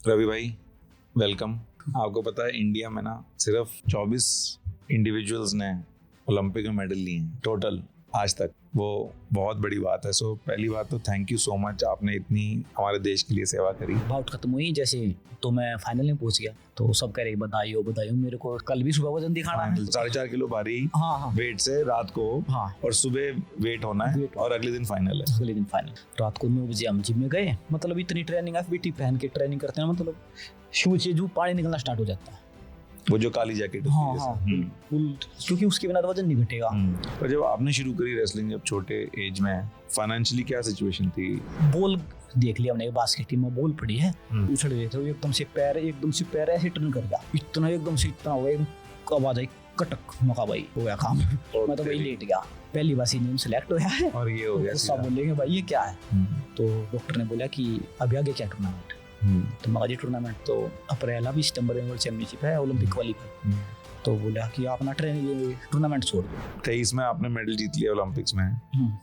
रवि भाई वेलकम। आपको पता है इंडिया में ना सिर्फ 24 इंडिविजुअल्स ने ओलंपिक में मेडल लिए हैं टोटल आज तक। वो बहुत बड़ी बात है। सो पहली बात तो थैंक यू सो मच, आपने इतनी हमारे देश के लिए सेवा करी। बाउट खत्म हुई जैसे तो मैं फाइनल में पहुंच गया, तो सब कह रहे बधाई हो बधाई हो। मेरे को कल भी सुबह वजन दिखाना है 4.5 किलो भारी हाँ वेट से रात को और सुबह वेट होना है और अगले दिन फाइनल है। अगले दिन फाइनल रात को 9 बजे हम जिम में गए। मतलब इतनी ट्रेनिंग एफबीटी पहन के ट्रेनिंग करते हैं, मतलब शूज से जो पानी निकलना स्टार्ट हो जाता है। वो जो काली जैकेट क्योंकि उसके बिना तो वजन नहीं घटेगा। और जब आपने शुरू करी रेसलिंग जब छोटे एज में, फाइनेंशियली क्या सिचुएशन थी? बॉल देख लिया हमने, बास्केट टीम में बॉल पड़ी है, उछल रहे थे, एकदम से पैर ऐसे टर्न कर गया, इतना एकदम से इतना हो गया, आवाज आई कटक, मौका भाई हो गया काम। मैं तो भाई लेट गया। पहली बार सीनियर सेलेक्ट होया है और ये हो गया। सब बोलेंगे भाई ये क्या है, तो डॉक्टर ने बोला कि अभी आगे क्या टूर्नामेंट। तो मगाजी टूर्नामेंट तो अप्रैल अभी सितंबर में वर्ल्ड चैंपियनशिप है ओलंपिक वाली पर। तो बोला कि आप ना टूर्नामेंट छोड़ दो। 23 में आपने मेडल जीत लिया ओलंपिक्स में,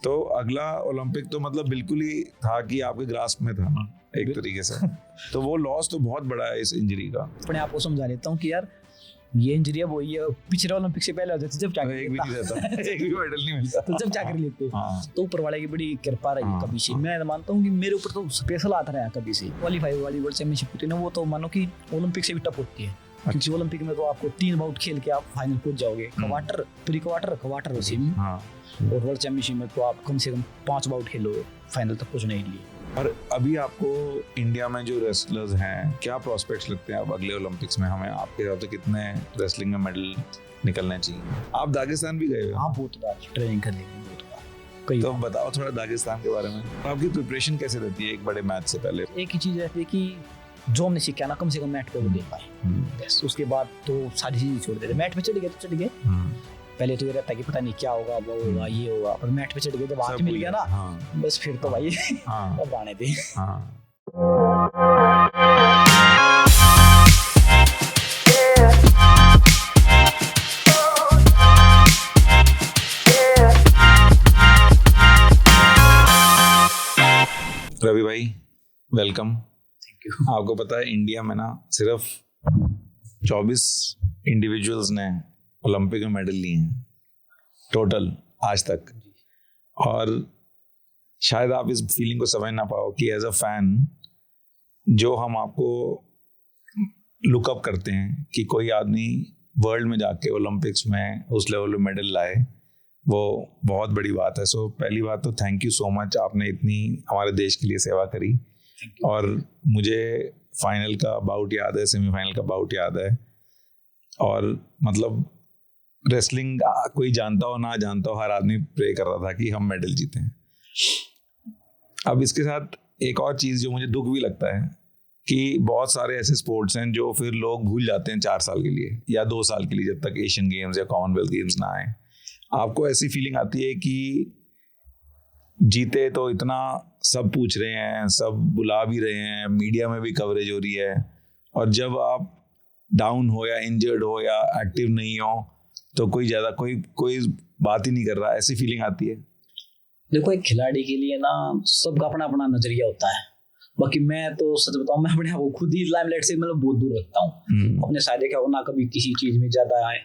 तो अगला ओलंपिक तो मतलब बिल्कुल ही था कि आपके ग्रास्प में था ना एक तरीके से। तो वो लॉस तो बहुत बड़ा है इस इंजरी का। अपने आप को समझा लेता हूँ कि यार ये इंजरी अब वही है, पिछले ओलंपिक से पहले हो जाती जब चाकरी एक भी नहीं रहता, एक भी मेडल नहीं मिलता, तो जब चाकरी लेते तो ऊपर वाले की बड़ी कृपा रही कभी से। मैं मानता हूँ कि मेरे ऊपर तो स्पेशल आता रहा कभी से। क्वालीफाई वाली वर्ल्ड चैंपियनशिप होती है ना, वो तो मानो कि ओलंपिक से भी टफ होती है, क्योंकि ओलंपिक में तो आपको 3 बाउट खेल के आप फाइनल पहुंच जाओगे। क्वार्टर, प्री क्वार्टर और सेमी, और वर्ल्ड चैंपियनशिप में तो आप कम से कम 5 बाउट खेलोगे फाइनल तक पहुंचने के लिए। और अभी आपको इंडिया में जो रेसलर्स हैं, क्या प्रोस्पेक्ट्स लगते हैं अब अगले ओलंपिक्स में? हमें आपके हिसाब से कितने रेसलिंग में मेडल निकलने चाहिए? आप दागिस्तान भी गए हो? हाँ, बहुत बार ट्रेनिंग करने की बहुत बार। तो बताओ थोड़ा दागिस्तान के बारे में। आपकी प्रिपरेशन कैसे रहती है एक बड़े मैच से पहले? एक ही चीज रहती है कि जो हमने सीखा ना कम से कम मैट पे वो दे पाए, बस। उसके बाद तो सारी चीजें छोड़ देते। मैट पे चढ़ गए तो चढ़ गए। पहले तो ये रहता है कि पता नहीं क्या होगा, वो होगा, ये होगा, पर मैट पे चढ़ गए जब हाथ मिल गया ना, बस फिर तो भाई अब आने दे। रवि भाई वेलकम। आपको पता है इंडिया में ना सिर्फ 24 इंडिविजुअल्स ने ओलंपिक में मेडल लिए हैं टोटल आज तक। और शायद आप इस फीलिंग को समझ ना पाओ कि एज अ फैन जो हम आपको लुकअप करते हैं कि कोई आदमी वर्ल्ड में जाके ओलंपिक्स में उस लेवल में मेडल लाए, वो बहुत बड़ी बात है। सो पहली बात तो थैंक यू सो मच, आपने इतनी हमारे देश के लिए सेवा करी। और मुझे फाइनल का बाउट याद है, सेमीफाइनल का बाउट याद है। और मतलब रेसलिंग कोई जानता हो ना जानता हो, हर आदमी प्रे कर रहा था कि हम मेडल जीतें। अब इसके साथ एक और चीज़ जो मुझे दुख भी लगता है कि बहुत सारे ऐसे स्पोर्ट्स हैं जो फिर लोग भूल जाते हैं 4 साल के लिए या 2 साल के लिए, जब तक एशियन गेम्स या कॉमनवेल्थ गेम्स ना आए। आपको ऐसी फीलिंग आती है कि जीते तो इतना सब पूछ रहे हैं, सब बुला भी रहे हैं, मीडिया में भी कवरेज हो रही है, और जब आप डाउन हो या इंजर्ड हो या एक्टिव नहीं हो तो कोई बात ही नहीं कर रहा, ऐसी फीलिंग आती है। देखो, एक खिलाड़ी के लिए ना सबका अपना अपना नजरिया होता है। बाकी मैं तो सच बताऊं, मैं अपने आप को खुद ही लाइमलाइट से मतलब बहुत दूर रखता हूँ। अपने शायद क्या हो ना कभी किसी चीज में ज्यादा आए,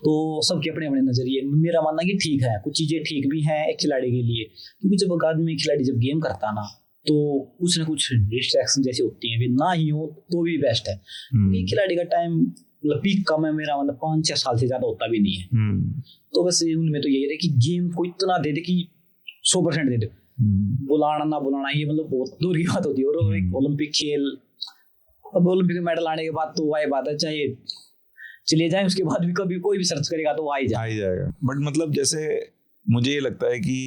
तो सबके अपने अपने नजरिए। मेरा मानना कि ठीक है, कुछ चीजें ठीक भी हैं एक खिलाड़ी के लिए, क्योंकि जब एक आदमी खिलाड़ी जब गेम करता है ना, तो कुछ ना कुछ डिस्ट्रैक्शन जैसे होती हैं, ना ही हो तो भी बेस्ट है। क्योंकि खिलाड़ी का टाइम मतलब पीक कम है, मेरा मतलब 5-6 साल से ज्यादा होता भी नहीं है। तो बस उनमें तो यही है कि गेम को इतना दे दे कि 100% दे दे। बुलाना ना बुलाना ये मतलब बहुत दूर की बात होती है। और एक ओलंपिक खेल, अब ओलंपिक में मेडल आने के बाद तो वही बात है, चाहे चले जाए उसके बाद भी कभी कोई भी सर्च करेगा तो आ ही जाएगा। बट मतलब जैसे मुझे ये लगता है कि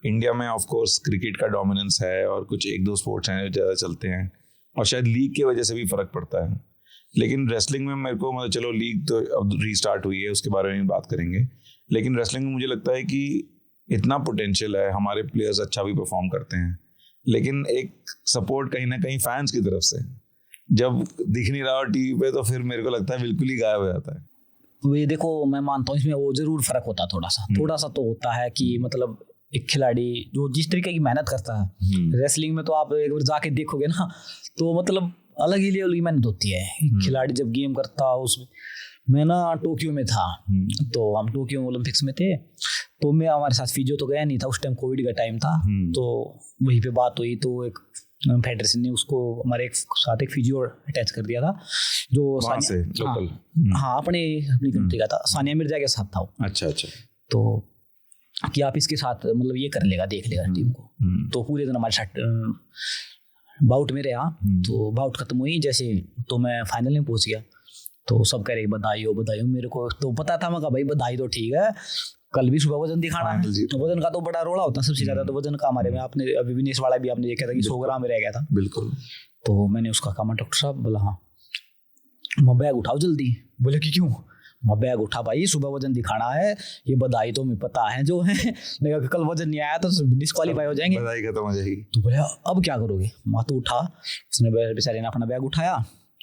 इंडिया में ऑफ कोर्स क्रिकेट का डोमिनेंस है और कुछ 1-2 स्पोर्ट्स हैं जो ज़्यादा चलते हैं, और शायद लीग की वजह से भी फर्क पड़ता है। लेकिन रेसलिंग में मेरे को मतलब, चलो लीग तो अब रीस्टार्ट हुई है, उसके बारे में बात करेंगे, लेकिन रेसलिंग में मुझे लगता है कि इतना पोटेंशियल है, हमारे प्लेयर्स अच्छा भी परफॉर्म करते हैं, लेकिन एक सपोर्ट कहीं ना कहीं फैंस की तरफ से जब दिख नहीं रहा टीवी पे, तो फिर मेरे को लगता है बिल्कुल ही गायब हो जाता है। ये देखो, मैं मानता हूँ इसमें वो जरूर फर्क होता है, थोड़ा सा तो होता है कि मतलब एक खिलाड़ी जो जिस तरीके की मेहनत करता है रेसलिंग में, तो आप एक बार जाके देखोगे ना, तो मतलब अलग ही लेवल की मेहनत होती है। खिलाड़ी जब गेम करता उसमें, मैं ना टोक्यो में था, तो हम टोक्यो ओलंपिक्स में थे, तो मैं हमारे साथ फिजियो तो गया नहीं था उस टाइम, कोविड का टाइम था, तो वहीं पे बात हुई, तो एक फेडरेशन ने उसको हमारे एक साथ एक फिजियो अटैच कर दिया था जो से लोकल, हाँ अपनी कंट्री का था, सानिया मिर्जा के साथ था वो। अच्छा, तो कि आप इसके साथ मतलब ये कर लेगा, देख लेगा टीम को। तो पूरे दिन हमारे साथ बाउट में रहा, तो बाउट खत्म हुई जैसे, तो मैं फाइनल में पहुंच गया, तो सब कह रहे बधाई हो बधाई हो। मेरे को तो पता था, मैं कहा भाई बधाई तो ठीक है, कल भी सुबह वजन दिखाना है, तो वजन का तो बड़ा रोड़ा होता है सबसे ज्यादा, तो वजन का हमारे में आपने अभी विनेश वाला भी आपने देखा था कि 100 ग्राम में रह गया था। बिल्कुल। तो मैंने उसका कहा डॉक्टर साहब, बोला हाँ, मैं बैग उठाओ जल्दी। बोले कि क्यों? मैं बैग उठा भाई, सुबह वजन दिखाना है, ये बधाई तो मैं पता है जो है, मैं कल वजन नहीं आया तो डिस्क्वालीफाई हो जाएंगे, बधाई खत्म हो जाएगी। तो बोले अब क्या करोगे? मैं तो उठा, उसने बेचारे ने अपना बैग उठाया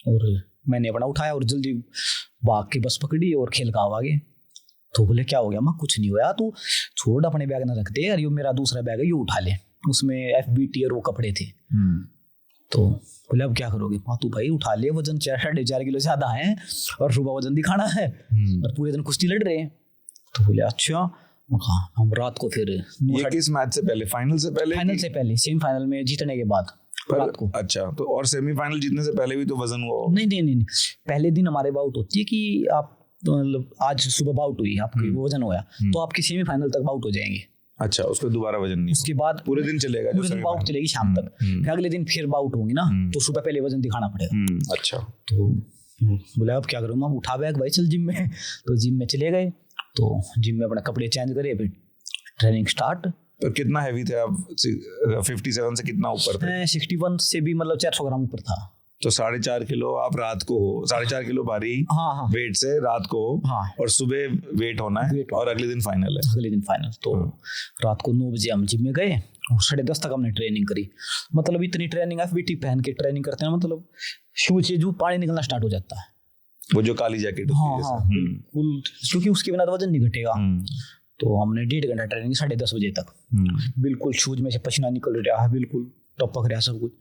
और मैंने अपना उठाया और जल्दी भाग के बस पकड़ी और खेल का आगे। तो बोले क्या हो गया? मैं कुछ नहीं हुआ, तू छोड़ अपने बैग ना रख दे यार, ये मेरा दूसरा बैग है, ये उठा ले, उसमें FBT और वो कपड़े थे। तो बोले अब क्या करोगे? हाँ तू भाई उठा ले, वजन 4.5 किलो ज्यादा है और सुबह वजन दिखाना है और पूरे दिन कुश्ती लड़ रहे हैं। तो बोले अच्छा। हम रात को फिर ये किस मैच से पहले? फाइनल से पहले? फाइनल से पहले, सेमीफाइनल में जीतने के बाद रात को। अच्छा, तो और सेमीफाइनल जीतने से पहले भी तो वजन हुआ? नहीं, पहले दिन हमारे बाउट होती है कि आप मतलब आज सुबह बाउट हुई आपकी, वजन होया तो आपकी सेमीफाइनल तक बाउट हो जाएंगे। अच्छा, उसको दोबारा वजन नहीं? उसके बाद पूरे दिन चलेगा? पूरे दिन बाउट चलेगी शाम तक, फिर अगले दिन फिर बाउट होंगी ना, तो सुबह पहले वजन दिखाना पड़ेगा। अच्छा। तो बोला अब क्या करूँ? मैं उठा बैग भाई चल जिम में, तो जिम में चले गए, तो जिम में अपना कपड़े चेंज करे, फिर ट्रेनिंग स्टार्ट। पर कितना हैवी थे आप? 57 से कितना ऊपर थे? 61 से भी मतलब 400 ग्राम ऊपर था। तो 4.5 किलो आप रात को हो, 4.5 किलो भारी हाँ। वेट से रात को हो, हाँ। और सुबह वेट होना है और अगले दिन फाइनल है। अगले दिन फाइनल। तो रात को 9 बजे हम जिम में गए और 10:30 तक हमने ट्रेनिंग करी। मतलब इतनी ट्रेनिंग FBT पहन के ट्रेनिंग करते हैं, मतलब शूज से जो पानी निकलना स्टार्ट हो जाता है, वो जो काली जैकेट। हाँ बिल्कुल, क्योंकि उसके बिना तो वजन नहीं घटेगा। तो हमने 1.5 घंटा ट्रेनिंग 10:30 बजे तक, बिल्कुल शूज में से पसीना निकल रहा है, बिल्कुल टपक रहा सब कुछ,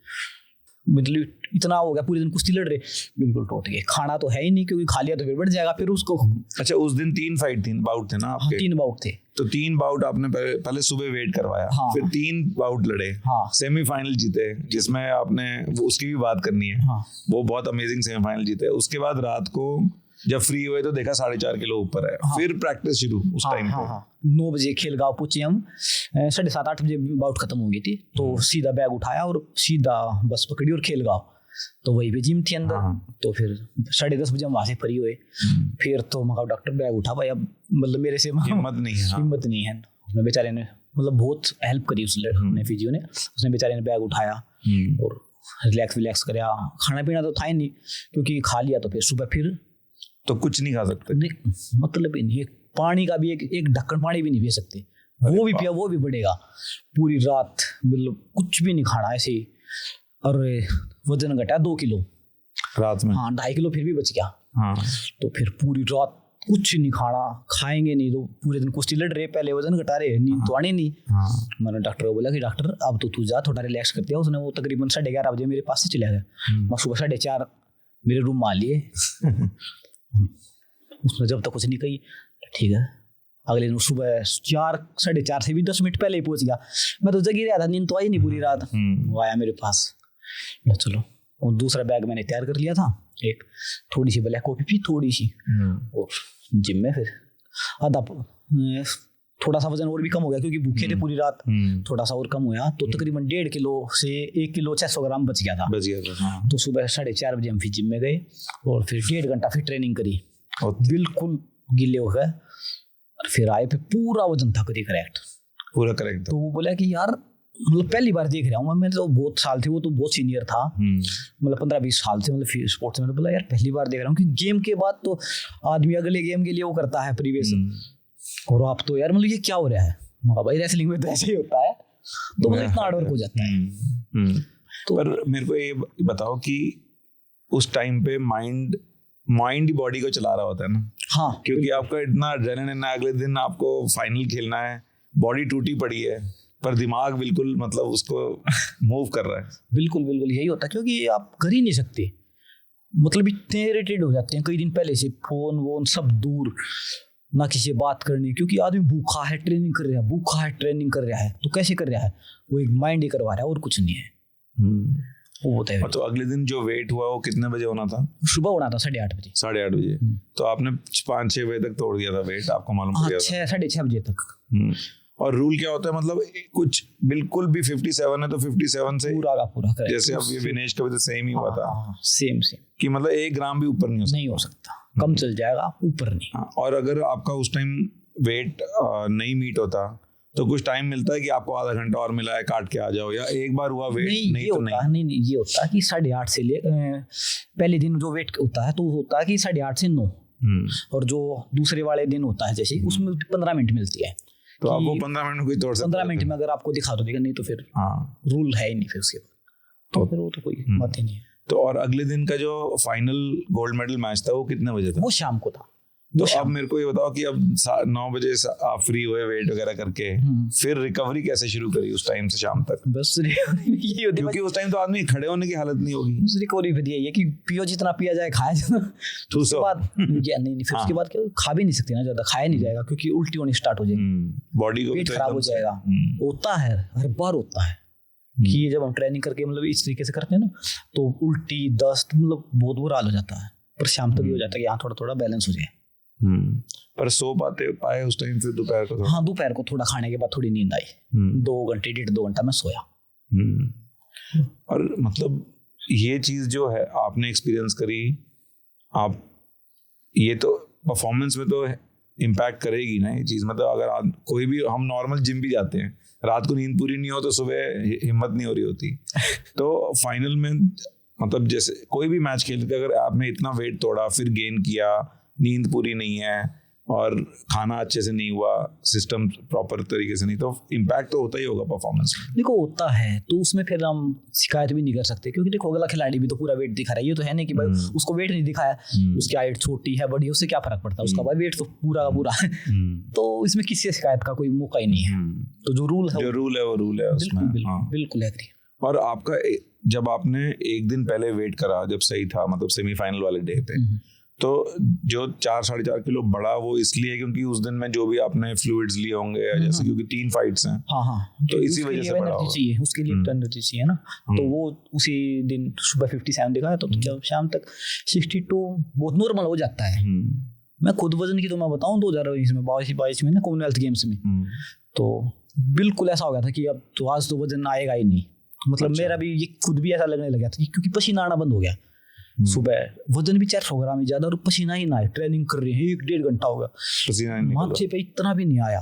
मतलब इतना हो गया, पूरे दिन कुश्ती लड़ रहे, बिल्कुल टूट गए। खाना तो है ही नहीं, क्योंकि खा लिया तो फिर बढ़ जाएगा फिर उसको। अच्छा, उस दिन 3 फाइट, 3 बाउट थे ना आपके? हाँ, 3 बाउट थे। तो 3 बाउट आपने पहले सुबह वेट करवाया, हाँ, फिर 3 बाउट लड़े, हाँ, सेमीफाइनल जीते, जिसमें आपने उसकी भी बात करनी है। हाँ, वो बहुत अमेजिंग सेमीफाइनल जीते। उसके बाद रात को जब फ्री हुए तो देखा 4.5 किलो ऊपर है। हाँ, फिर प्रैक्टिस शुरू उस टाइम पे। 9 बजे खेलगांव पहुंचे हम, 7:30-8 बजे बाउट खत्म हो गई थी, तो सीधा बैग उठाया और सीधा बस पकड़ी और खेलगांव, तो वही पे जिम थी अंदर। तो फिर 10:30 बजे हम वहां से फ्री हुए। फिर तो मैं डॉक्टर बैग उठा भाई, अब मतलब मेरे से हिम्मत नहीं है। हिम्मत नहीं है। उसने बेचारे ने मतलब बहुत हेल्प करी, उसने फिजियो ने, उसने बेचारे ने बैग उठाया और रिलैक्स कराया। खाना पीना तो था ही नहीं, क्योंकि खा लिया तो फिर सुबह फिर तो कुछ नहीं खा सकते। नहीं, मतलब ही नहीं, पानी का भी एक ढक्कन पानी भी नहीं पी सकते, वो भी पिया वो भी बढ़ेगा। पूरी रात मतलब कुछ भी नहीं खाना ऐसे ही, और वजन घटा 2 किलो रात में। हाँ, 2.5 किलो फिर भी बच गया। हाँ, तो फिर पूरी रात कुछ नहीं खाना, खाएंगे नहीं, तो पूरे दिन कुश्ती लड़ रहे, पहले वजन घटा रहे, नींद तो आनी नहीं। मैंने डॉक्टर को बोला कि डॉक्टर अब तो तू जा, थोड़ा रिलैक्स कर दिया। उसने वो तकरीबन 11:30 बजे मेरे पास से चला गया। मैं सुबह 4:30 मेरे रूम में आ लिए। उसने जब तक कुछ नहीं कही, ठीक है। अगले दिन सुबह 4-4:30 से भी 10 मिनट पहले ही पहुंच गया। मैं तो जगी रहा था, नींद तो आई नहीं पूरी रात। वो आया मेरे पास, चलो, और दूसरा बैग मैंने तैयार कर लिया था, एक थोड़ी सी ब्लैक कॉफी पी, थोड़ी सी, और जिम में फिर आधा थोड़ा सा वजन और भी कम हो गया, क्योंकि भूखे थे पूरी रात। थोड़ा सा और कम हुआ, तो तकरीबन 1.5 किलो से 1 किलो 600 ग्राम बच गया था। तो सुबह 4:30 बजे हम फिर जिम में गए और फिर 1.5 घंटा फिर ट्रेनिंग करी, बिल्कुल गिले हो गए। फिर आए, फिर पूरा वजन था करेक्ट, पूरा करेक्ट। तो वो बोला कि यार मतलब पहली बार देख रहा हूँ मैं, तो बहुत साल थे, वो तो बहुत सीनियर था, मतलब 15-20 साल से मतलब स्पोर्ट्स में। बोला यार पहली बार देख रहा हूँ कि गेम के बाद तो आदमी अगले गेम के लिए वो करता है प्रीवियस, और आप तो यार मतलब ये क्या हो रहा है? भाई रेसलिंग में तो ऐसे ही होता है, तो मतलब इतना हार्ड वर्क हो जाता है। तो पर मेरे को ये बताओ कि उस टाइम पे माइंड ही बॉडी को चला रहा होता है ना? हाँ, क्योंकि आपका इतना एड्रेनलिन है, अगले दिन आपको फाइनल खेलना है, बॉडी टूटी पड़ी है, पर दिमाग बिल्कुल मतलब उसको मूव कर रहा है। बिल्कुल बिल्कुल यही होता है, क्योंकि आप कर ही नहीं सकते, मतलब इतने इरिटेट हो जाते हैं कई दिन पहले से, फोन वोन सब दूर, ना किसी से बात करनी, क्योंकि आदमी भूखा है ट्रेनिंग कर रहा है, भूखा है ट्रेनिंग कर रहा है, तो कैसे कर रहा है, वो एक माइंड ही करवा रहा है और कुछ नहीं है। वो होता है। तो अगले दिन जो वेट हुआ वो कितने बजे होना था? सुबह होना था 8:30 बजे। 8:30 बजे। तो आपने 5-6 बजे तक तोड़ दिया था वेट, आपको मालूम पड़ गया था? 6-6:30 बजे तक। और रूल क्या होता है, मतलब कुछ बिल्कुल भी 57 है तो 57 से पूरा का पूरा करें, जैसे अब ये विनेश का भी तो सेम ही हुआ था, सेम कि मतलब 1 ग्राम भी ऊपर नहीं हो सकता, कम चल जाएगा, ऊपर नहीं। हाँ, और अगर आपका उस टाइम वेट नहीं मीट होता तो कुछ टाइम मिलता है कि आपको आधा घंटा और मिला है, काट के आ जाओ, या एक बार हुआ वेट नहीं तो नहीं, ये होता है कि 8:30 से पहले दिन जो वेट होता है तो होता है कि 8:30 से 9, और जो दूसरे वाले दिन होता है जैसे उसमें 15 मिनट मिलती है, तो आपको 15 मिनट में कोई तोड़ सकता है। 15 मिनट में अगर आपको दिखा दो देगा, नहीं तो फिर रूल है ही नहीं फिर उसके बाद, तो फिर वो तो कोई बात ही नहीं है। तो और अगले दिन का जो फाइनल गोल्ड मेडल मैच था वो कितने बजे था? वो शाम को था। तो अब मेरे को ये बताओ कि अब 9 बजे आप फ्री हुए वेट वगैरह करके, फिर रिकवरी कैसे शुरू करी उस टाइम से शाम तक? बस ये होती, क्योंकि उस टाइम तो आदमी खड़े होने की हालत नहीं होगी। रिकवरी फिर यही है कि पियो जितना पिया जाए, खाया जितना, उसके बाद नहीं फिर उसके बाद खा भी नहीं सकते ना ज्यादा, खाया नहीं जाएगा क्योंकि उल्टी होनी स्टार्ट हो जाएगी, बॉडी को पेट खराब हो जाएगा। होता है, हर बार होता है कि जब हम ट्रेनिंग करके मतलब इस तरीके से करते हैं ना, तो उल्टी दस्त मतलब बहुत बुरा हाल हो जाता है, पर शाम तक भी हो जाता है कि हाँ थोड़ा थोड़ा बैलेंस हो जाए। पर सो पाए उस टाइम फिर दोपहर को? हाँ, दोपहर को थोड़ा खाने के बाद थोड़ी नींद आई, 2 घंटे 1.5-2 घंटा मैं सोया। और मतलब ये चीज जो है आपने एक्सपीरियंस करी, आप ये तो परफॉर्मेंस में तो इम्पैक्ट करेगी ना ये चीज। मतलब अगर कोई भी, हम नॉर्मल जिम भी जाते हैं, रात को नींद पूरी नहीं हो तो सुबह हिम्मत नहीं हो रही होती, तो फाइनल में मतलब जैसे कोई भी मैच खेलते, अगर आपने इतना वेट तोड़ा, फिर गेन किया, नींद पूरी नहीं है और खाना अच्छे से नहीं हुआ, सिस्टम प्रॉपर तरीके से नहीं, तो इम्पैक्ट तो होता ही होगा परफॉर्मेंस में। देखो होता है, तो उसमें फिर हम शिकायत भी नहीं कर सकते, क्योंकि देखो अगला खिलाड़ी भी तो पूरा वेट दिखा रहा है, ये तो है नहीं कि भाई उसको वेट नहीं दिखाया, उसकी हाइट छोटी है बड़ी, उससे क्या फर्क पड़ता है, उसका भाई वेट तो पूरा का पूरा है, तो इसमें किसी शिकायत का कोई मौका ही नहीं है। तो जो रूल है वो रूल है उसमें। बिल्कुल एग्री। और आपका जब आपने एक दिन पहले वेट करा, जब सही था, मतलब सेमीफाइनल वाले डे पे, तो जो 4-4.5 किलो बढ़ा वो इसलिए क्योंकि उस दिन में जो भी आपने फ्लूइड्स लिए होंगे, जैसे क्योंकि 3 फाइट्स हैं, तो इसी वजह से बढ़ा होगा। चाहिए उसके लिए एनर्जी चाहिए ना, तो वो उसी दिन सुबह 57 दिखाया, तो जब शाम तक 62 बहुत नॉर्मल हो जाता है। मैं खुद वजन की तो मैं बताऊं 2022 में 22 में ना कॉमनवेल्थ गेम्स में, तो बिल्कुल ऐसा हो गया था कि अब तो आज तो वजन आएगा ही नहीं, मतलब मेरा भी ये खुद भी ऐसा लगने लगा था क्योंकि पसीना आना बंद हो गया। सुबह वजन भी 400 ग्राम ही ज्यादा और पसीना ही ना आए, ट्रेनिंग कर रहे हैं 1-1.5 घंटा हो गया, पसीना माथे पे इतना भी नहीं आया।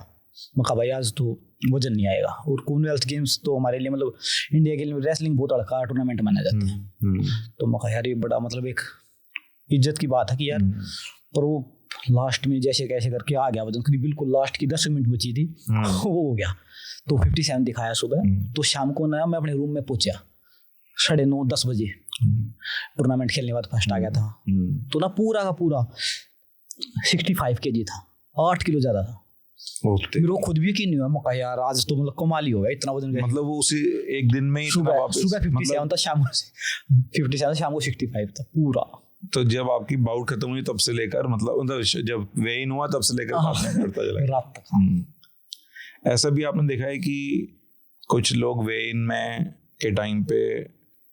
मैं कहा भाई आज तो वजन नहीं आएगा। और कॉमनवेल्थ गेम्स तो हमारे लिए मतलब इंडिया के लिए रेसलिंग बहुत बड़ा टूर्नामेंट माना जाता है, तो मैं कहा यार ये बड़ा मतलब एक इज्जत की बात है कि यार, पर वो लास्ट में जैसे कैसे करके आ गया वजन, बिल्कुल लास्ट की 10 मिनट बची थी वो हो गया, तो 57 दिखाया सुबह। तो शाम को ना मैं अपने रूम में पहुंचा 9:30-10 बजे, टूर्नामेंट खेलने के बाद फर्स्ट आ गया था, तो ना पूरा का पूरा 65 kg था, 8 किलो ज्यादा था। मेरे को खुद भी यकीन नहीं हुआ, मैं कहा यार आज तो मतलब कमाल ही हो गया, इतना वजन। मतलब वो उसी एक दिन में ही सुबह 57 था, शाम को 57, शाम को 65 था पूरा। तो जब आपकी बाउट खत्म हुई तब से लेकर मतलब जब वेइन हुआ तब से लेकर बढ़ता चला रात तक। ऐसा भी आपने देखा है कि कुछ लोग वेइन में के टाइम पे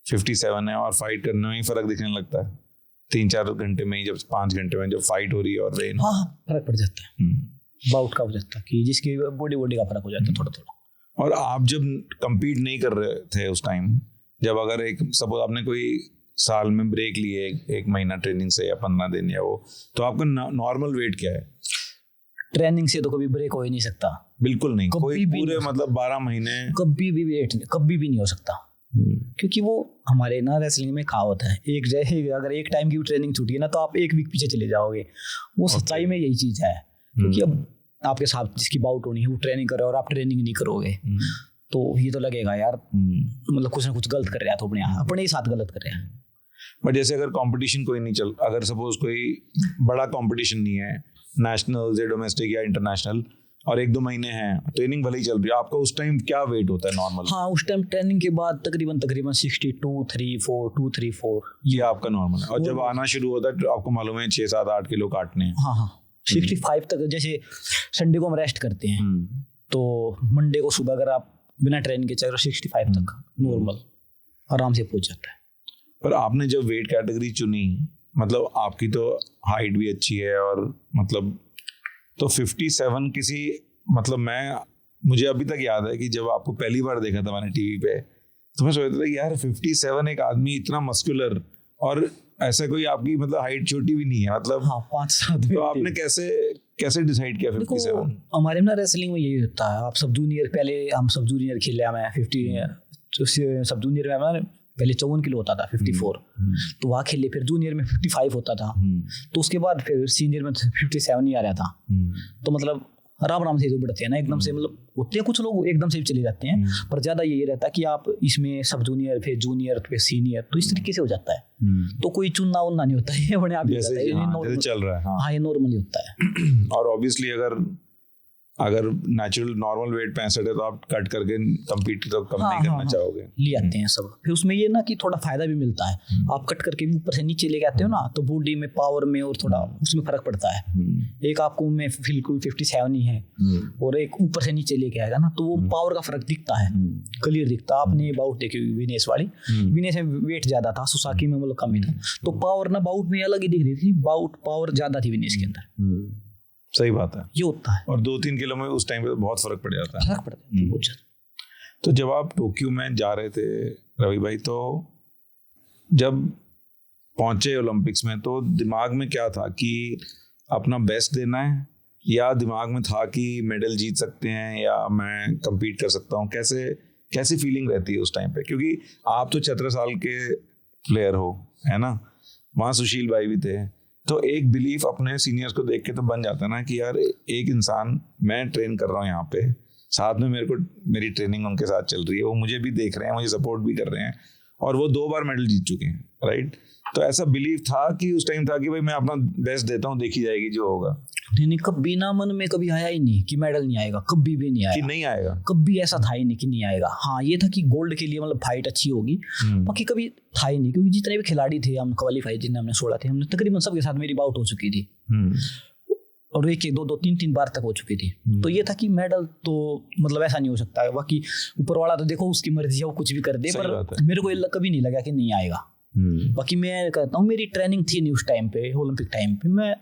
57 है और फाइट करने में ही फर्क दिखने लगता है, 3-4 घंटे में ही, जब 5 घंटे में जब फाइट हो रही है और वेइन, हाँ फर्क पड़ जाता है, बाउट का हो जाता है कि जिसकी बॉडी का फर्क हो जाता है थोड़ा थोड़ा। और आप जब कंपीट नहीं कर रहे थे उस टाइम, जब अगर एक सपोज आपने कोई साल में ब्रेक लिए 1 महीना ट्रेनिंग से या 15 दिन या वो, तो आपका नॉर्मल वेट क्या है? ट्रेनिंग से तो कभी ब्रेक हो ही नहीं सकता, बिल्कुल नहीं, कोई पूरे मतलब 12 महीने कभी भी नहीं हो सकता, क्योंकि वो हमारे ना रेसलिंग में कहावत है, एक जैसे अगर एक टाइम की ट्रेनिंग छूटी है ना तो आप 1 वीक पीछे चले जाओगे। वो सच्चाई में यही चीज है, क्योंकि अब आपके साथ जिसकी बाउट होनी है वो ट्रेनिंग कर रहे हो और आप ट्रेनिंग नहीं करोगे तो ये तो लगेगा यार मतलब कुछ ना कुछ गलत कर रहा है, तो अपने ही साथ गलत कर रहे हैं। बट जैसे अगर कंपटीशन कोई नहीं अगर सपोज कोई बड़ा कंपटीशन नहीं है, नेशनल या डोमेस्टिक या इंटरनेशनल, और 1-2 महीने हैं, ट्रेनिंग भले ही चल रही है, आपका उस टाइम क्या वेट होता है नॉर्मल? हाँ, उस टाइम ट्रेनिंग के बाद तकरीबन 62-34 ये आपका नॉर्मल है। और जब आना शुरू होता है तो आपको मालूम है 6-7-8 किलो काटने हैं। हाँ 65 तक। जैसे संडे को हम रेस्ट करते हैं तो मंडे को सुबह अगर आप बिना ट्रेनिंग के चल रहे 65 तक नॉर्मल आराम से पहुंच जाता है। पर आपने जब वेट कैटेगरी चुनी, मतलब आपकी तो हाइट भी अच्छी है और मतलब तो 57 किसी, मतलब मुझे अभी तक याद है कि जब आपको पहली बार देखा था मैंने टीवी पे, तो मैं सोचता था कि यार 57 एक आदमी इतना मस्कुलर, और ऐसा कोई आपकी मतलब हाइट छोटी भी नहीं है, मतलब 5-7। तो आपने कैसे डिसाइड किया 57? हमारे में ना रेसलिंग में यही होता है। आप सब जूनियर, पहले हम सब जूनियर खेले, मैं 50 सब जूनियर में हमारे पहले 54 किलो होता था, 54 तो वहाँ खेले। फिर जूनियर में 55 होता था, तो उसके बाद फिर सीनियर में 57 ही आ रहा था। तो मतलब आराम से तो बढ़ते हैं ना एकदम से, मतलब होते हैं कुछ लोग एकदम से भी चले जाते हैं, पर ज्यादा यही रहता है कि आप इसमें सब जूनियर, फिर जूनियर, फिर सीनियर, तो इस तरीके से हो जाता है। तो कोई चुनना उन्ना नहीं होता है, अपने आप ही जैसे चल रहा है। हाँ, ये नॉर्मली होता है। और ऑब्वियसली अगर नेचुरल नॉर्मल वेट 65 है तो आप कट करके कम्पीट तो कम नहीं करना चाहोगे, ले आते हैं सब। फिर उसमें ये ना कि थोड़ा फायदा भी मिलता है, आप कट करके ऊपर से नीचे लेके आते हो ना, तो बॉडी में पावर में और थोड़ा उसमें फर्क पड़ता है। एक आपको में बिल्कुल 57 ही है और एक ऊपर से नीचे लेके आएगा ना, तो वो पावर का फर्क दिखता है, क्लियर दिखता है। आपने बाउट देखी विनेश वाली, विनेश में वेट ज्यादा था, सुसाकी में मतलब कम ही था, तो पावर ना बाउट में अलग ही दिख रही थी, बाउट पावर ज्यादा थी विनेश के अंदर। सही बात है, ये होता है। और 2-3 किलो में उस टाइम पे बहुत फर्क पड़ जाता है। फर्क पड़ता है बहुत ज्यादा। तो जब आप टोक्यो में जा रहे थे रवि भाई, तो जब पहुंचे ओलंपिक्स में, तो दिमाग में क्या था कि अपना बेस्ट देना है, या दिमाग में था कि मेडल जीत सकते हैं या मैं compete कर सकता हूँ? कैसी फीलिंग रहती है उस टाइम पे? क्योंकि आप तो 17 साल के प्लेयर हो, है ना, वहाँ सुशील भाई भी थे, तो एक बिलीफ अपने सीनियर्स को देख के तो बन जाता है ना कि यार एक इंसान, मैं ट्रेन कर रहा हूँ यहाँ पे, साथ में मेरी ट्रेनिंग उनके साथ चल रही है, वो मुझे भी देख रहे हैं, मुझे सपोर्ट भी कर रहे हैं, और वो 2 बार मेडल जीत चुके हैं, राइट? तो ऐसा बिलीव था कि उस टाइम था कि भाई मैं अपना बेस्ट देता हूँ, देखी जाएगी जो होगा? नहीं, कभी ना मन में कभी आया ही नहीं कि मेडल नहीं आएगा, कभी भी नहीं आया कि नहीं आएगा, कभी ऐसा था ही नहीं कि नहीं आएगा। हाँ, ये था कि गोल्ड के लिए मतलब फाइट अच्छी होगी, बाकी कभी था ही नहीं, क्योंकि जितने भी खिलाड़ी थे हम क्वालिफाई जिन्हें हमने छोड़ा थे, हमने तकरीबन सबके साथ मेरी बाउट हो चुकी थी, और 1-2-3 बार तक हो चुकी थी। तो ये था कि मेडल तो मतलब ऐसा नहीं हो सकता है, बाकी ऊपर वाला तो देखो उसकी मर्जी है, वो कुछ भी कर दे, पर मेरे को कभी नहीं लगा कि नहीं आएगा। बाकी मैं कहता हूँ मेरी ट्रेनिंग थी नहीं उस टाइम पे, ओलंपिक टाइम पे मैं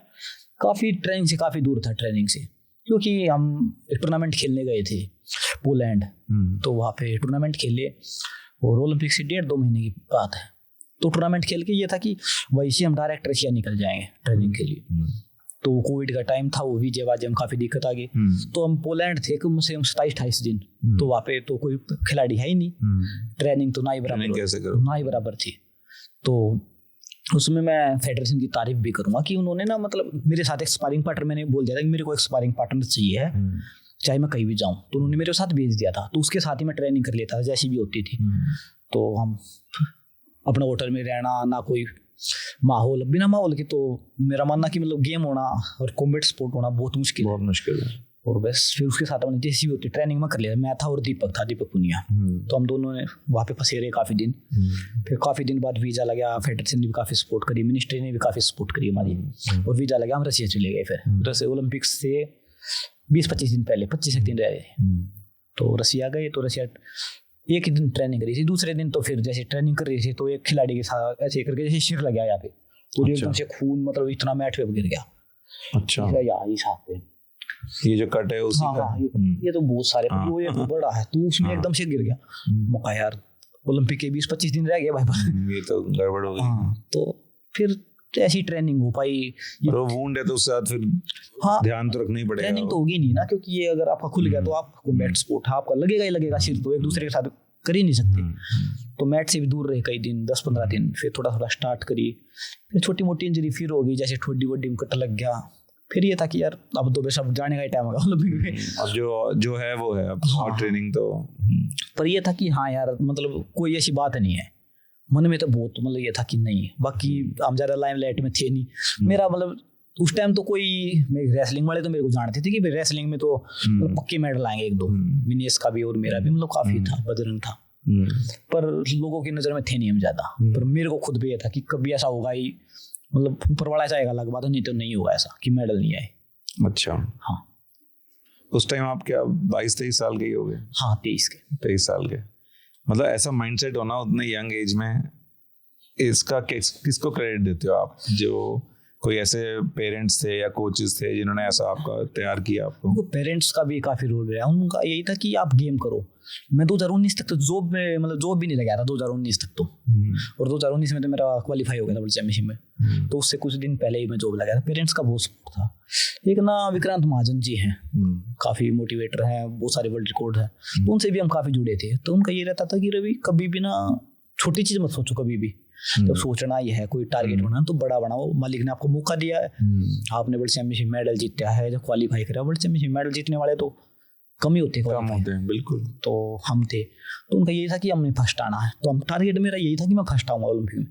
काफ़ी ट्रेनिंग से काफ़ी दूर था, ट्रेनिंग से, क्योंकि हम टूर्नामेंट खेलने गए थे पोलैंड, तो वहाँ पे टूर्नामेंट खेले, और ओलंपिक से 1.5-2 महीने की बात है। तो टूर्नामेंट खेल के ये था कि वहीं से हम डायरेक्ट रशिया निकल जाएंगे ट्रेनिंग के लिए। तो कोविड का टाइम था, वो वीजे वाजे में काफ़ी दिक्कत आ गई, तो हम पोलैंड थे कम से कम 27-28 दिन, तो वहाँ पे तो कोई खिलाड़ी है ही नहीं, ट्रेनिंग तो ना ही बराबर थी। तो उसमें मैं फेडरेशन की तारीफ भी करूंगा कि उन्होंने ना मतलब मेरे साथ एक स्पारिंग पार्टनर, मैंने बोल दिया था कि मेरे को एक स्पारिंग पार्टनर चाहिए है, चाहे मैं कहीं भी जाऊं, तो उन्होंने मेरे साथ भेज दिया था, तो उसके साथ ही मैं ट्रेनिंग कर लेता था जैसी भी होती थी। तो हम अपने होटल में रहना, ना कोई माहौल, बिना माहौल के, तो मेरा मानना कि मतलब गेम होना और कॉम्बैट स्पोर्ट होना बहुत मुश्किल है। और बस फिर उसके साथ हमने जैसी भी होती ट्रेनिंग में कर लिया, मैं था और दीपक पुनिया, तो हम दोनों ने वहाँ पे फंसे रहे काफ़ी दिन। फिर काफ़ी दिन बाद वीज़ा लगा, फेडरेशन ने भी काफ़ी सपोर्ट करी, मिनिस्ट्री ने भी काफ़ी सपोर्ट करी हमारी, और वीज़ा लगा, हम रशिया चले गए। फिर रशिया ओलंपिक्स से 20-25 दिन पहले, 25 दिन रह गए, तो रशिया गए। तो रशिया एक ही दिन ट्रेनिंग करी थी, दूसरे दिन तो फिर जैसे ट्रेनिंग कर रही थी, तो एक खिलाड़ी के साथ ऐसे करके जैसे सिर लग गया यहाँ पे, पूरी एकदम से खून, मतलब इतना मैट पे गिर गया। अच्छा, यहाँ इस हाथ पे ये जो कट है उसी का? ये तो बहुत सारे, वो एक बड़ा है, तो उसमें एकदम से गिर गया। मौका यार, ओलंपिक के 20-25 दिन रह गए भाई, ये तो गड़बड़ हो गई। तो फिर ऐसी ट्रेनिंग हो पाई। वो वुंड है तो उसके साथ फिर ध्यान तो रखना ही पड़ेगा। ट्रेनिंग तो होगी नहीं ना, क्योंकि ये अगर आपका खुल गया तो आप कॉम्बैट स्पोर्ट, आपका लगेगा ही लगेगा, सिर तो एक दूसरे के साथ कर ही नहीं सकते। तो मैट से भी दूर रहे कई दिन, 10-15 दिन, फिर थोड़ा स्टार्ट करी, फिर छोटी मोटी इंजरी फिर हो गई, जैसे ठोडी वोडी में कट लग गया। फिर ये था कि यार अब तो बेशक जाने का ही टाइम होगा ओलंपिक में, और जो है वो है अब। और ट्रेनिंग तो, पर ये था कि हाँ यार, मतलब कोई ऐसी बात नहीं है, मन में तो बहुत मतलब ये था कि नहीं। बाकी हम ज़्यादा लाइमलाइट में थे नहीं, मेरा मतलब उस टाइम तो कोई रेसलिंग वाले तो मेरे को जानते थे कि भाई रेसलिंग में तो मतलब पक्के मेडल आएंगे एक दो, विनेश का भी और मेरा भी मतलब काफी था, बजरंग था, पर लोगों की नजर में थे नहीं हम ज्यादा। पर मेरे को खुद भी ये था कि कभी ऐसा होगा ही, मतलब ऊपर वाला ऐसा आएगा, अलग बात है, नहीं तो नहीं होगा ऐसा कि मेडल नहीं आए। अच्छा, हाँ उस टाइम आप क्या 22-23 साल के ही हो गए? हाँ 23 साल के। मतलब ऐसा माइंडसेट होना उतने यंग एज में, इसका किसको क्रेडिट देते हो आप? जो कोई ऐसे पेरेंट्स थे या कोचेस थे जिन्होंने ऐसा आपका तैयार किया आपको? उनको पेरेंट्स का भी काफी रोल रहा। उनका यही था कि आप गेम करो। मैं 2019 तक तो जॉब में, मतलब जॉब भी नहीं लगा था 2019 तक तो, और 2019 में तो मेरा क्वालिफाई हो गया था वर्ल्ड चैंपियनशिप में, तो उससे कुछ दिन पहले ही मैं जॉब लगा था। पेरेंट्स का बहुत सपोर्ट था। एक ना विक्रांत महाजन जी हैं, काफी मोटिवेटर हैं, बहुत सारे वर्ल्ड रिकॉर्ड है, तो उनसे भी हम काफी जुड़े थे। तो उनका ये रहता था कि रवि कभी भी ना छोटी चीज मत सोचो कभी भी, जब सोचना ही है कोई टारगेट बनाना तो बड़ा बनाओ। मालिक ने आपको मौका दिया है, आपने वर्ल्ड चैंपियनशिप मेडल जीता है, जब क्वालिफाई करा। वर्ल्ड चैंपियनशिप मेडल जीतने वाले तो कम ही होते हैं, बिल्कुल। तो हम थे, तो उनका यही था कि हमने फर्स्ट आना है, तो हम टारगेट मेरा यही था कि मैं फर्स्ट आऊंगा ओलंपिक में।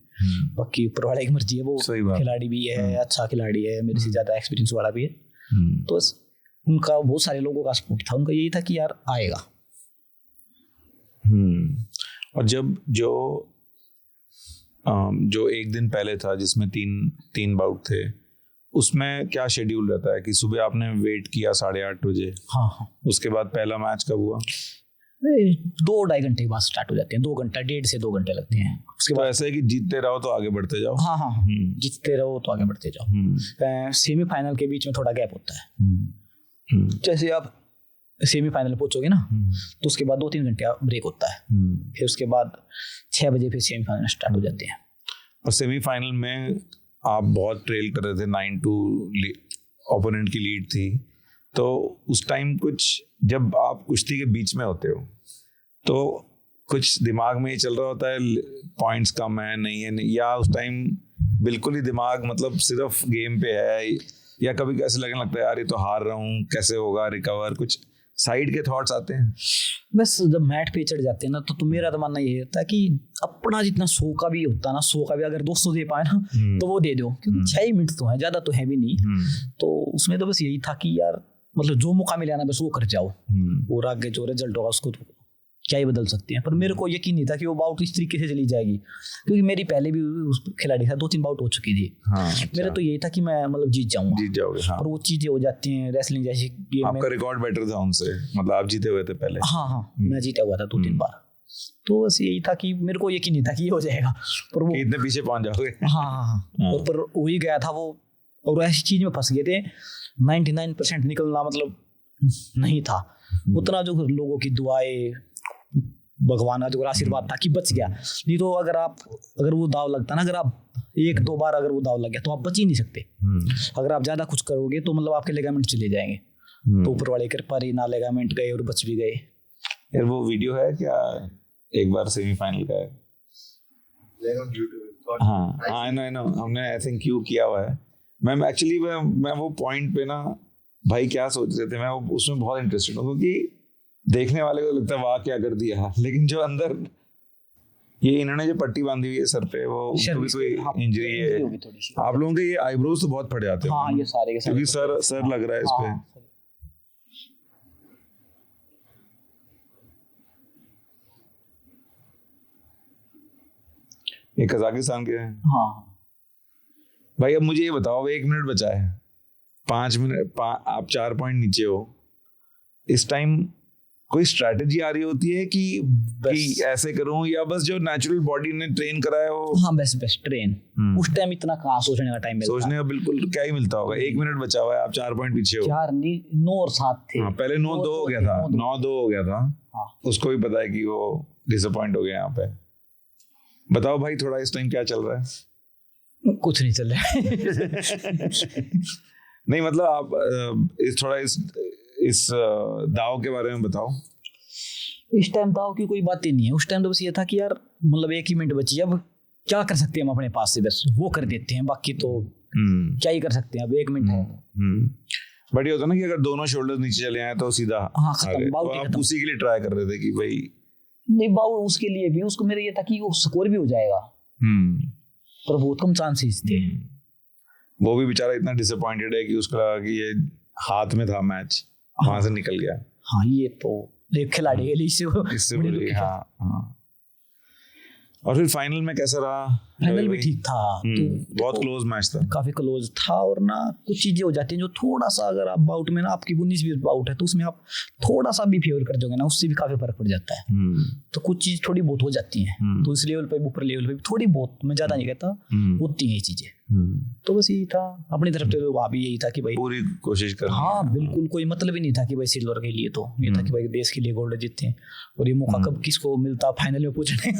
बाकी ऊपर वाले की मर्जी है, वो खिलाड़ी भी है, अच्छा खिलाड़ी है, मेरे से ज्यादा एक्सपीरियंस वाला भी है, तो उनका बहुत सारे लोगों का सपोर्ट था। उनका यही था कि यार आएगा। और जब जो एक दिन पहले था जिसमें तीन बाउट थे, उसमें क्या शेड्यूल रहता है कि सुबह आपने वेट किया 8:30 बजे? हाँ। उसके बाद पहला मैच कब हुआ? 2-2.5 घंटे के बाद स्टार्ट हो जाते हैं, 2 घंटा 1.5 से 2 घंटे लगते हैं। उसके बाद ऐसा है कि जीतते रहो तो आगे बढ़ते जाओ। हाँ, जीतते रहो तो आगे बढ़ते जाओ। सेमीफाइनल के बीच में थोड़ा गैप होता है। जैसे आप सेमीफाइनल पहुंचोगे ना, तो उसके बाद 2-3 घंटे ब्रेक होता है, फिर उसके बाद 6 बजे फिर सेमीफाइनल स्टार्ट हो जाते हैं। और सेमीफाइनल में आप बहुत ट्रेल कर रहे थे, 9-2 ओपोनेंट की लीड थी, तो उस टाइम कुछ, जब आप कुश्ती के बीच में होते हो तो कुछ दिमाग में ही चल रहा होता है पॉइंट्स कम है नहीं है नहीं, या उस टाइम बिल्कुल ही दिमाग मतलब सिर्फ गेम पे है, या कभी ऐसे लगने लगता है यार ये तो हार रहा हूँ, कैसे होगा रिकवर? कुछ साइड के थॉट्स आते हैं? बस जब मैट पे चढ़ जाते हैं ना, तो मेरा तो मानना ये होता है कि अपना जितना 100 का भी होता है ना, 100 का भी अगर 200 दे पाए ना तो वो दे दो, क्योंकि 6 मिनट तो है, ज्यादा तो है भी नहीं। तो उसमें तो बस यही था कि यार मतलब जो मौका मिला ना बस वो कर जाओ, और आगे जो रिजल्ट होगा उसको तो क्या ही बदल सकते हैं। पर मेरे को यकीन नहीं था कि वो बाउट इस तरीके से चली जाएगी, क्योंकि मेरी पहले भी उस खिलाड़ी के साथ 2-3 बाउट हो चुकी थी। मेरा तो यही था कि मैं मतलब जीत जाओगे। और वो चीजें हो जाती हैं रेसलिंग जैसी गेम में। आपका रिकॉर्ड बेटर था उनसे, मतलब आप जीते हुए थे पहले? हाँ, मैं जीता हुआ था 2-3 बार। तो बस यही था कि मेरे को यकीन नहीं था कि ये हो जाएगा, पर वो इतने पीछे पहुंच जाओगे। हाँ। पर हो ही गया था वो, और ऐसी चीज में फंस गए थे। 99% निकलना मतलब नहीं था उतना, जो लोगों की दुआएं, भगवान का जो आशीर्वाद था कि बच गया। नहीं तो अगर वो दाव लगता ना, अगर आप 1-2 बार अगर वो दाव लग गया तो आप बच ही नहीं सकते। अगर आप ज्यादा कुछ करोगे तो मतलब आपके लेगामेंट चले जाएंगे। तो ऊपर वाले कृपा रही ना, लेगामेंट गए और बच भी गए। यार वो वीडियो है क्या एक बार सेमीफाइनल का है? हाँ, आई नो हमने आई थिंक क्यों किया हुआ है। मैं वो पॉइंट पे ना भाई क्या सोच रहे थे, मैं उसमें बहुत इंटरेस्टेड हूँ, क्योंकि देखने वाले को लगता है वाह क्या कर दिया, लेकिन जो अंदर ये इन्होंने जो पट्टी बांधी हुई है सर पे, वो कोई इंजरी है? आप लोगों के ये आईब्रोज तो बहुत फट जाते हैं। हाँ, ये सारे के क्योंकि सर लग रहा है इस पे। ये कजाकिस्तान के हैं। हाँ भाई अब मुझे ये बताओ, 1 मिनट बचा है, 5 मिनट, आप 4 पॉइंट नीचे हो, इस टाइम कोई स्ट्रैटेजी आ रही होती है कि ऐसे करूं, या बस जो नेचुरल बॉडी ने ट्रेन करा है वो? हाँ, बस ट्रेन। उस टाइम इतना कहाँ सोचने का टाइम मिलता है? सोचने का बिल्कुल क्या ही मिलता होगा। 1 मिनट बचा हुआ है, आप 4 पॉइंट पीछे हो। 4 नहीं, 9 और 7 थे। हाँ, पहले 9-2 हो गया था, 9-2 हो गया था। हाँ। उसको भी पता है कि वो डिसअपॉइंट हो गया यहाँ पे। बताओ भाई थोड़ा इस टाइम क्या चल रहा है? कुछ नहीं चल रहा है। नहीं मतलब आप थोड़ा इस दाव के बारे में बताओ। इस टाइम दाव की कोई बात ही नहीं है। उस टाइम तो बस ये था कि यार मतलब 1 ही मिनट बची, अब क्या कर सकते हैं हम अपने पास से, बस वो कर देते हैं, बाकी तो क्या ही कर सकते हैं, अब 1 मिनट है। बट ये होता ना कि अगर दोनों शोल्डर नीचे चले आए तो सीधा खत्म, तो आप उसी के लिए ट्राई कर रहे थे कि भाई नहीं, बाउट उसके लिए भी, उसको मेरा ये था कि वो स्कोर भी हो जाएगा, पर बहुत कम चांसेस थे। वो भी बेचारा इतना डिसअपॉइंटेड है कि उसको लगा कि ये हाथ में था मैच, वहां से निकल गया। हाँ ये तो एक खिलाड़ी के लिए इससे बड़ी, हाँ हाँ। और फिर फाइनल में कैसा रहा? फाइनल भी ठीक था, तो बहुत क्लोज मैच था, काफी क्लोज था। और ना कुछ चीजें हो जाती हैं जो थोड़ा सा, अगर आप बाउट में ना आपकी 19-20 बाउट है तो उसमें आप थोड़ा सा भी फेवर कर दोगे ना, उससे भी काफी फर्क पड़ जाता है। तो कुछ चीज थोड़ी बहुत हो जाती हैं, तो इस लेवल पे, ऊपर लेवल पे थोड़ी बहुत, मैं ज्यादा नहीं कहता, होती हैं ये चीजें। तो बस यही था अपनी तरफ से, वहाँ भी यही था कि भाई पूरी कोशिश कर। हाँ बिल्कुल, कोई मतलब ही नहीं था कि भाई सिल्वर के लिए, तो ये था कि भाई देश के लिए गोल्ड जीतते हैं। और ये मौका कब किसको मिलता फाइनल में पूछने।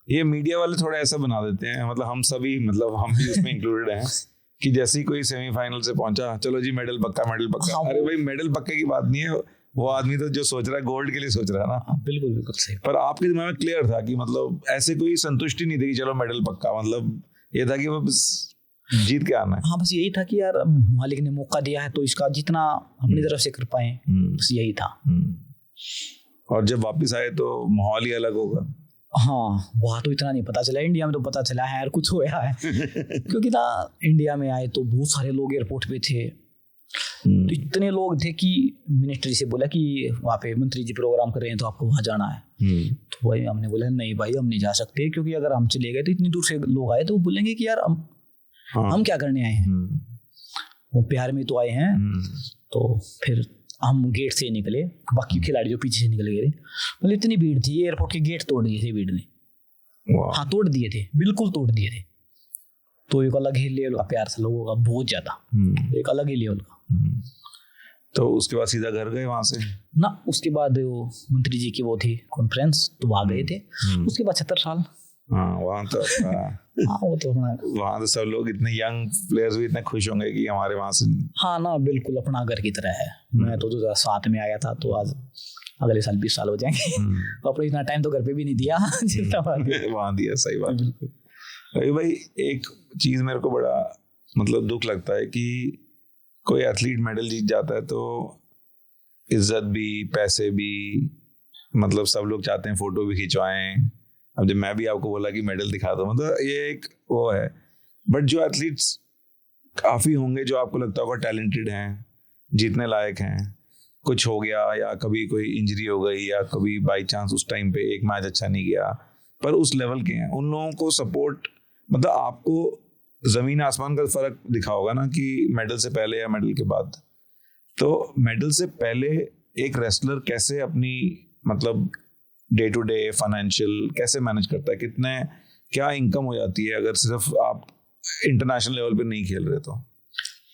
ये मीडिया वाले थोड़ा ऐसा बना देते हैं, मतलब हम सभी, मतलब हम भी इसमें इंक्लूडेड हैं, कि जैसे ही कोई सेमीफाइनल से पहुंचा, चलो जी मेडल पक्का, मेडल पक्का। अरे भाई मेडल पक्के की बात नहीं है, वो आदमी तो जो सोच रहा है गोल्ड के लिए सोच रहा है ना। बिल्कुल बिल्कुल सही। पर आपके दिमाग में क्लियर था कि मतलब ऐसे कोई संतुष्टि नहीं थी कि चलो मेडल पक्का, मतलब ये था कि वो बस जीत के आना है। हाँ बस यही था कि यार मालिक ने मौका दिया है तो इसका जितना अपनी तरफ से कर पाए, बस यही था। और जब वापस आए तो माहौल ही अलग होगा। हाँ वहाँ तो इतना नहीं पता चला, इंडिया में तो पता चला है यार कुछ होया है। क्योंकि ना इंडिया में आए तो बहुत सारे लोग एयरपोर्ट पे थे, तो इतने लोग थे कि मिनिस्ट्री से बोला कि वहाँ पे मंत्री जी प्रोग्राम कर रहे हैं तो आपको वहाँ जाना है। तो भाई हमने बोला नहीं भाई हम नहीं जा सकते, क्योंकि अगर हम चले गए तो इतनी दूर से लोग आए तो वो बोलेंगे कि यार हम क्या करने आए हैं, वो प्यार में तो आए हैं। तो फिर हम गेट से निकले, बाकी खिलाड़ी जो पीछे से निकल गए थे, मतलब इतनी भीड़ थी, एयरपोर्ट के गेट तोड़ दिए थे भीड़ ने। हाँ तोड़ दिए थे, बिल्कुल तोड़ दिए थे। तो एक अलग ही लेवल का प्यार था लोगों का, बहुत ज्यादा, एक अलग ही लेवल का। तो उसके बाद सीधा घर गए वहां से ना? उसके बाद वो मंत्री जी की वो थी कॉन्फ्रेंस, तो वहां गए थे। उसके बाद 76 साल। हाँ वहाँ तो हाँ वो तो वहाँ तो सब लोग, इतने यंग प्लेयर्स भी इतने खुश होंगे कि हमारे वहाँ से। हाँ ना बिल्कुल अपना घर की तरह है। मैं तो 2007 में आया था, तो आज अगले साल 20 साल हो जाएंगे। तो अपने इतना टाइम तो घर पे भी नहीं दिया जितना वहाँ दिया। सही बात। बिल्कुल भाई, एक चीज मेरे को बड़ा मतलब दुख लगता है कि कोई एथलीट मेडल जीत जाता है तो इज्जत भी, पैसे भी, मतलब सब लोग चाहते हैं फोटो भी खिंचवाएं। अब जब मैं भी आपको बोला कि मेडल दिखा दो, मतलब ये एक वो है। बट जो एथलीट्स काफ़ी होंगे जो आपको लगता होगा टैलेंटेड हैं, जीतने लायक हैं, कुछ हो गया या कभी कोई इंजरी हो गई या कभी बाई चांस उस टाइम पे एक मैच अच्छा नहीं गया, पर उस लेवल के हैं, उन लोगों को सपोर्ट, मतलब आपको ज़मीन आसमान का फ़र्क दिखा होगा ना कि मेडल से पहले या मेडल के बाद। तो मेडल से पहले एक रेसलर कैसे अपनी मतलब डे टू डे फाइनेंशियल कैसे मैनेज करता है, कितने क्या इनकम हो जाती है अगर सिर्फ आप इंटरनेशनल लेवल पे नहीं खेल रहे? तो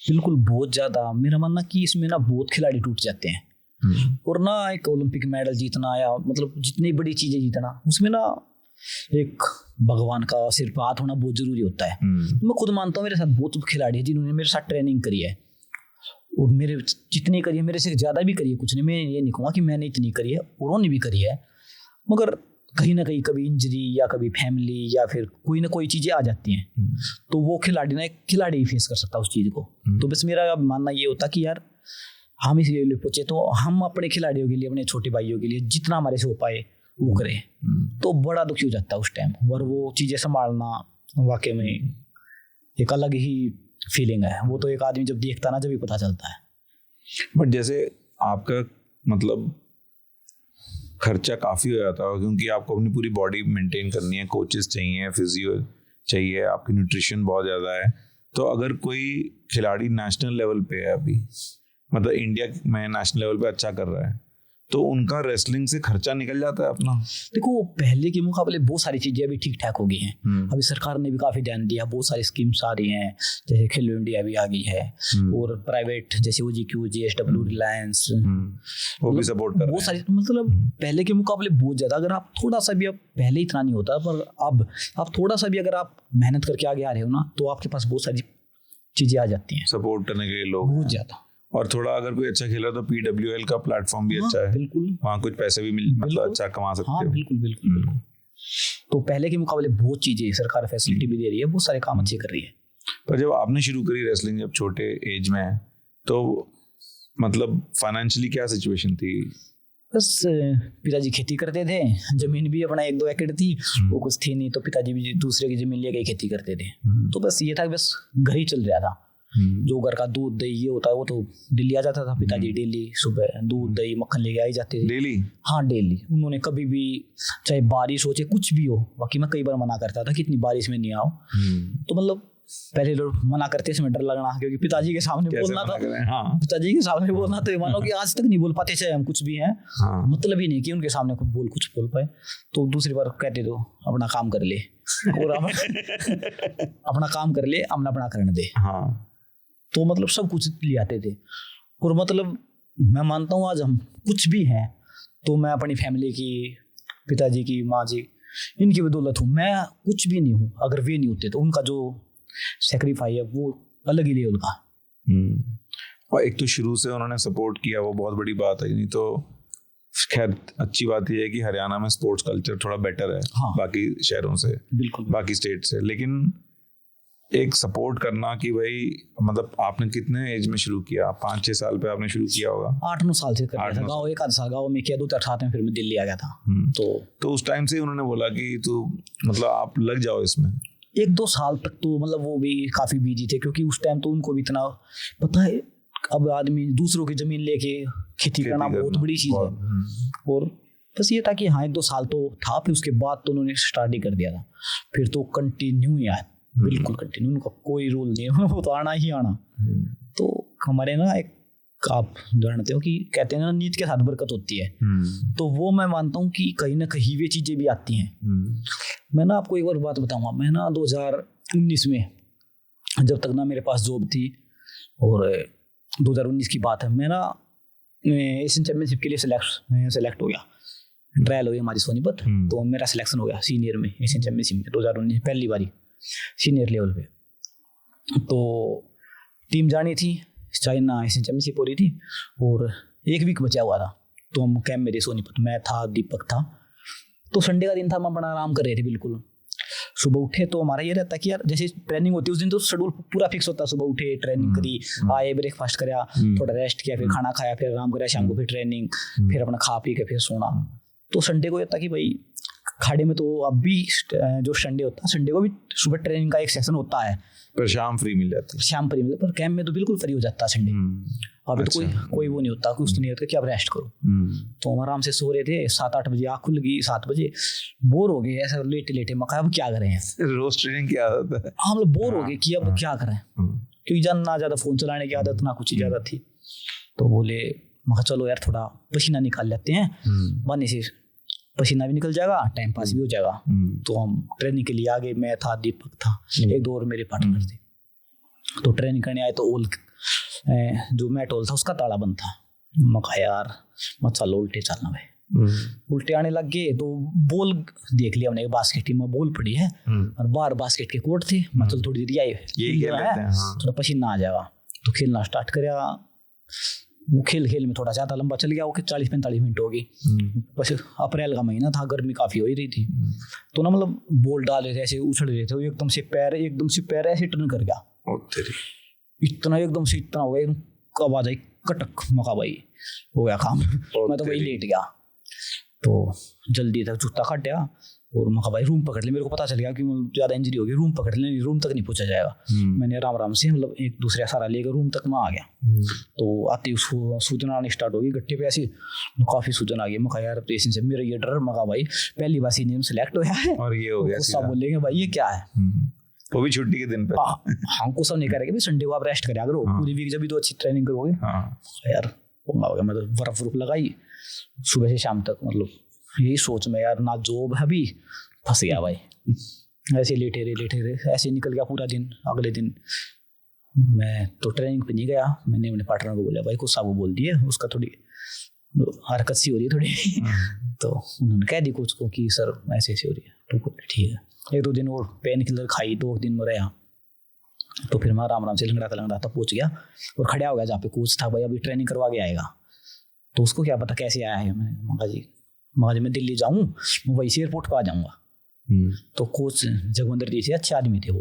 बिल्कुल बहुत ज़्यादा, मेरा मानना कि इसमें ना बहुत खिलाड़ी टूट जाते हैं। और ना एक ओलंपिक मेडल जीतना या मतलब जितनी बड़ी चीज़ें जीतना, उसमें ना एक भगवान का सिर्फ हाथ होना बहुत जरूरी होता है। मैं खुद मानता हूँ, मेरे साथ बहुत खिलाड़ी है जिन्होंने मेरे साथ ट्रेनिंग करी है, और मेरे जितनी करी है मेरे से ज़्यादा भी करी है, कुछ नहीं, मैं ये नहीं कहूँगा कि मैंने इतनी करी है, उन्होंने भी करी है, मगर कहीं ना कहीं कभी इंजरी या कभी फैमिली या फिर कोई ना कोई चीज़ें आ जाती हैं, तो वो खिलाड़ी ना एक खिलाड़ी ही फेस कर सकता है उस चीज़ को। तो बस मेरा मानना ये होता कि यार हम इस लेवल पे पहुंचे तो हम अपने खिलाड़ियों के लिए, अपने छोटे भाइयों के लिए जितना हमारे से हो पाए वो करें। तो बड़ा दुखी हो जाता है उस टाइम, और वो चीज़ें संभालना वाकई में एक अलग ही फीलिंग है। वो तो एक आदमी जब देखता ना, जब भी पता चलता है। बट जैसे आपका मतलब खर्चा काफ़ी हो जाता है, क्योंकि आपको अपनी पूरी बॉडी मेंटेन करनी है, कोचेस चाहिए, फिजियो चाहिए, आपकी न्यूट्रिशन बहुत ज़्यादा है। तो अगर कोई खिलाड़ी नेशनल लेवल पे है अभी, मतलब इंडिया में नेशनल लेवल पे अच्छा कर रहा है, तो उनका रेसलिंग से खर्चा निकल जाता है अपना। देखो पहले के मुकाबले बहुत सारी चीजें अभी ठीक ठाक हो गई हैं। अभी सरकार ने भी काफी ध्यान दिया, बहुत सारी स्कीम्स आ रही हैं, जैसे खेलो इंडिया भी आ गई है, और प्राइवेट जैसे OGQ, JSW, रिलायंस वो भी सपोर्ट कर रहे हैं। बहुत सारी, मतलब पहले के मुकाबले बहुत ज्यादा। अगर आप थोड़ा सा भी, अब पहले इतना नहीं होता, पर अब आप थोड़ा सा भी अगर आप मेहनत करके आगे आ रहे हो ना, तो आपके पास बहुत सारी चीजें आ जाती हैं, सपोर्ट करने के लिए लोग बहुत ज्यादा। और थोड़ा अगर कोई अच्छा खेल रहा है तो PWL का प्लेटफॉर्म भी अच्छा है, बिल्कुल, वहाँ कुछ पैसे भी मतलब अच्छा कमा सकते हो। बिल्कुल बिल्कुल बिल्कुल। तो पहले के मुकाबले बहुत चीजें सरकार फैसिलिटी भी दे रही है, बहुत सारे काम अच्छे कर रही है। पर जब आपने शुरू करी रेसलिंग जब छोटे एज में, तो मतलब फाइनेंशियली क्या सिचुएशन थी? बस पिताजी खेती करते थे, जमीन भी अपना 1-2 एकड़ थी, वो कुछ थी नहीं, तो पिताजी भी दूसरे की जमीन लेके खेती करते थे। तो बस ये था कि बस घर ही चल रहा था, जो घर का दूध दही ये होता है वो तो दिल्ली आ जाता था। पिताजी डेली सुबह दूध दही मक्खन लेके आ ही जाते थे डेली। हाँ डेली। उन्होंने कभी भी चाहे बारिश हो चाहे कुछ भी हो, बाकी मैं कई बार मना करता था कि इतनी बारिश में नहीं आओ। तो मतलब पहले लोग मना करते समय डर लगना, क्योंकि पिताजी के सामने बोलना था। हाँ। पिताजी के सामने बोलना तो मानो कि आज तक नहीं बोल पाते, चाहे हम कुछ भी हैं। हाँ। मतलब ही नहीं कि उनके सामने कुछ बोल पाए। तो दूसरी बार कहते तो अपना काम कर ले और अपना काम कर ले, अपना करने दे। हाँ। तो मतलब सब कुछ ले आते थे। और मतलब मैं मानता हूँ आज हम कुछ भी हैं तो मैं अपनी फैमिली की, पिताजी की, माँ जी, इनकी बदौलत हूँ। मैं कुछ भी नहीं हूँ अगर वे नहीं होते। तो उनका जो सेक्रीफाई है वो अलग ही लेवल का। और एक तो शुरू से उन्होंने सपोर्ट किया, वो बहुत बड़ी बात है। नहीं तो खैर अच्छी बात यह है कि हरियाणा में स्पोर्ट्स कल्चर थोड़ा बेटर है हाँ। बाकी शहरों से, बिल्कुल बाकी स्टेट से। लेकिन एक सपोर्ट करना कि भाई मतलब आपने कितने एज में शुरू किया? 5-6 साल पे आपने शुरू किया होगा? 8-9 साल से कर रहा था। गाँव एक आध साल गाँव में किया, 2-4 में फिर मैं दिल्ली आ गया था। तो उस टाइम से उन्होंने बोला कि तू मतलब आप लग जाओ इसमें। 1-2 साल तक तो मतलब वो भी काफी बिजी थे, क्योंकि उस टाइम तो उनको भी इतना पता है, अब आदमी दूसरों की जमीन लेके खेती करना बहुत बड़ी चीज है। और बस ये था कि हाँ 1-2 साल तो था, फिर उसके बाद तो उन्होंने स्टार्ट ही कर दिया था। फिर तो कंटिन्यू ही आया, बिल्कुल कंटिन्यू। उनका कोई रूल नहीं है, वो तो आना ही आना। तो हमारे ना एक आप जानते हो कि कहते हैं ना नीत के साथ बरकत होती है। तो वो मैं मानता हूँ कि कहीं ना कहीं वे चीजें भी आती हैं। मैं ना आपको एक और बात बताऊंगा। मैं ना 2019 में जब तक ना मेरे पास जॉब थी, और 2019 की बात है, मैं ना एशियन चैंपियनशिप के लिए सेलेक्ट हो गया। ट्रायल हुई हमारी सोनीपत, तो मेरा सिलेक्शन हो गया सीनियर में एशियन चैंपियनशिप में 2019 पहली बारी सीनियर लेवल पे। तो टीम जानी थी, चाइना एशियन चैंपियनशिप हो रही थी और 1 वीक बचा हुआ था। तो हम कैंप में थे सोनीपत, मैं था, दीपक था। तो संडे का दिन था, हम बड़ा आराम कर रहे थे बिल्कुल। सुबह उठे तो हमारा ये रहता कि यार जैसे ट्रेनिंग होती है उस दिन तो शेड्यूल पूरा फिक्स होता है। सुबह उठे, ट्रेनिंग करी, आए, ब्रेकफास्ट करा, थोड़ा रेस्ट किया, फिर खाना खाया, फिर आराम करा, शाम को फिर ट्रेनिंग, फिर अपना खा पी के फिर सोना। तो संडे को ये था कि भाई खाड़े में तो अब भी जो संडे होता है, संडे को भी सुबह ट्रेनिंग का एक सेशन होता है, पर शाम फ्री मिल जाती है। शाम फ्री मिलता, पर कैंप में तो बिल्कुल फ्री हो जाता है संडे। अभी तो कोई वो नहीं होता, कुछ तो नहीं होता कि आप रेस्ट करो। तो हम आराम से सो रहे थे, 7-8 बजे आँख खुल गई, 7 बजे बोर हो गए ऐसा लेटे लेटे। मका अब क्या करें, रोज ट्रेनिंग की आदत है। हम लोग बोर हो गए कि अब क्या करें, क्योंकि ना ज्यादा फोन चलाने की आदत ना कुछ ज्यादा थी। तो बोले मका चलो यार थोड़ा पसीना निकाल लेते हैं, बहाने से पसीना भी निकल जाएगा, टाइम पास भी हो जाएगा। तो हम ट्रेनिंग के लिए आ गए। मैं था, दीपक था, 1-2 और मेरे पार्टनर थे। तो ट्रेनिंग करने आए तो ओल जो मैट ओल था उसका ताला बंद था। मका यार मत चलो उल्टे चलना भाई। उल्टे आने लग गए तो बॉल देख लिया हमने, बास्केट टीम में बॉल पड़ी है और बाहर बास्केट के कोर्ट थे। मतलब थोड़ी देर आई थोड़ा पसीना आ जाएगा। तो खेलना स्टार्ट कराया। वो खेल में थोड़ा ज्यादा लंबा चल गया, वो 40-45 मिनट हो गई। बस अप्रैल का महीना था, गर्मी काफी हो ही रही थी। तो ना मतलब बॉल डाल रहे थे, ऐसे उछल रहे थे, एकदम से पैर ऐसे टर्न कर गया। इतना एकदम से इतना हो गया, कब आ जाए कटक। मका भाई हो गया काम। मैं तो वही लेट गया। तो जल्दी तक जूता काटा और मका भाई रूम पकड़ ले। मेरे को पता चल गया कि ज्यादा इंजरी होगी, रूम पकड़ ले, रूम तक नहीं पहुंचा जाएगा। मैंने आराम से मतलब एक दूसरे सहारा लेकर रूम तक मैं आ गया। तो आते ही उसको सूजन आने स्टार्ट होगी गट्टे पे, ऐसी काफी सूजन आ गई। मका यार पेशेंस से मेरा ये डर, मका भाई पहली बार सीनियर में सिलेक्ट होया है और ये हो गया। सब बोलेंगे भाई ये क्या है, वो भी छुट्टी के दिन पे। हमको सब नहीं करेंगे संडे को आप रेस्ट करें, अगर पूरी वीक जब भी तो अच्छी ट्रेनिंग करोगे। यार पंगा हो गया। मैं तो बर्फ लगाई सुबह से शाम तक, मतलब यही सोच में यार ना जॉब है, अभी फंस गया भाई। ऐसे लेटे रहे ऐसे निकल गया पूरा दिन। अगले दिन मैं तो ट्रेनिंग पे नहीं गया। मैंने अपने पार्टनर को बोला भाई कुछ साबू बोल दिए, उसका थोड़ी हरकत सी हो रही है थोड़ी। तो उन्होंने कह दी कोच को कि सर ऐसे हो रही है। तो ठीक है, 1-2 दिन और पेन किलर खाई, 2 दिन में रहा। तो फिर मैं आराम से लंगड़ाता पहुंच गया और खड़ा हो गया जहाँ पे कोच था। भाई अभी ट्रेनिंग करवा के आएगा। तो उसको क्या पता कैसे आया है। मैंने मगा जी मैं दिल्ली जाऊँ, मैं वही से एयरपोर्ट पर आ जाऊँगा। तो कोच जगवंदर जी से अच्छे आदमी थे वो।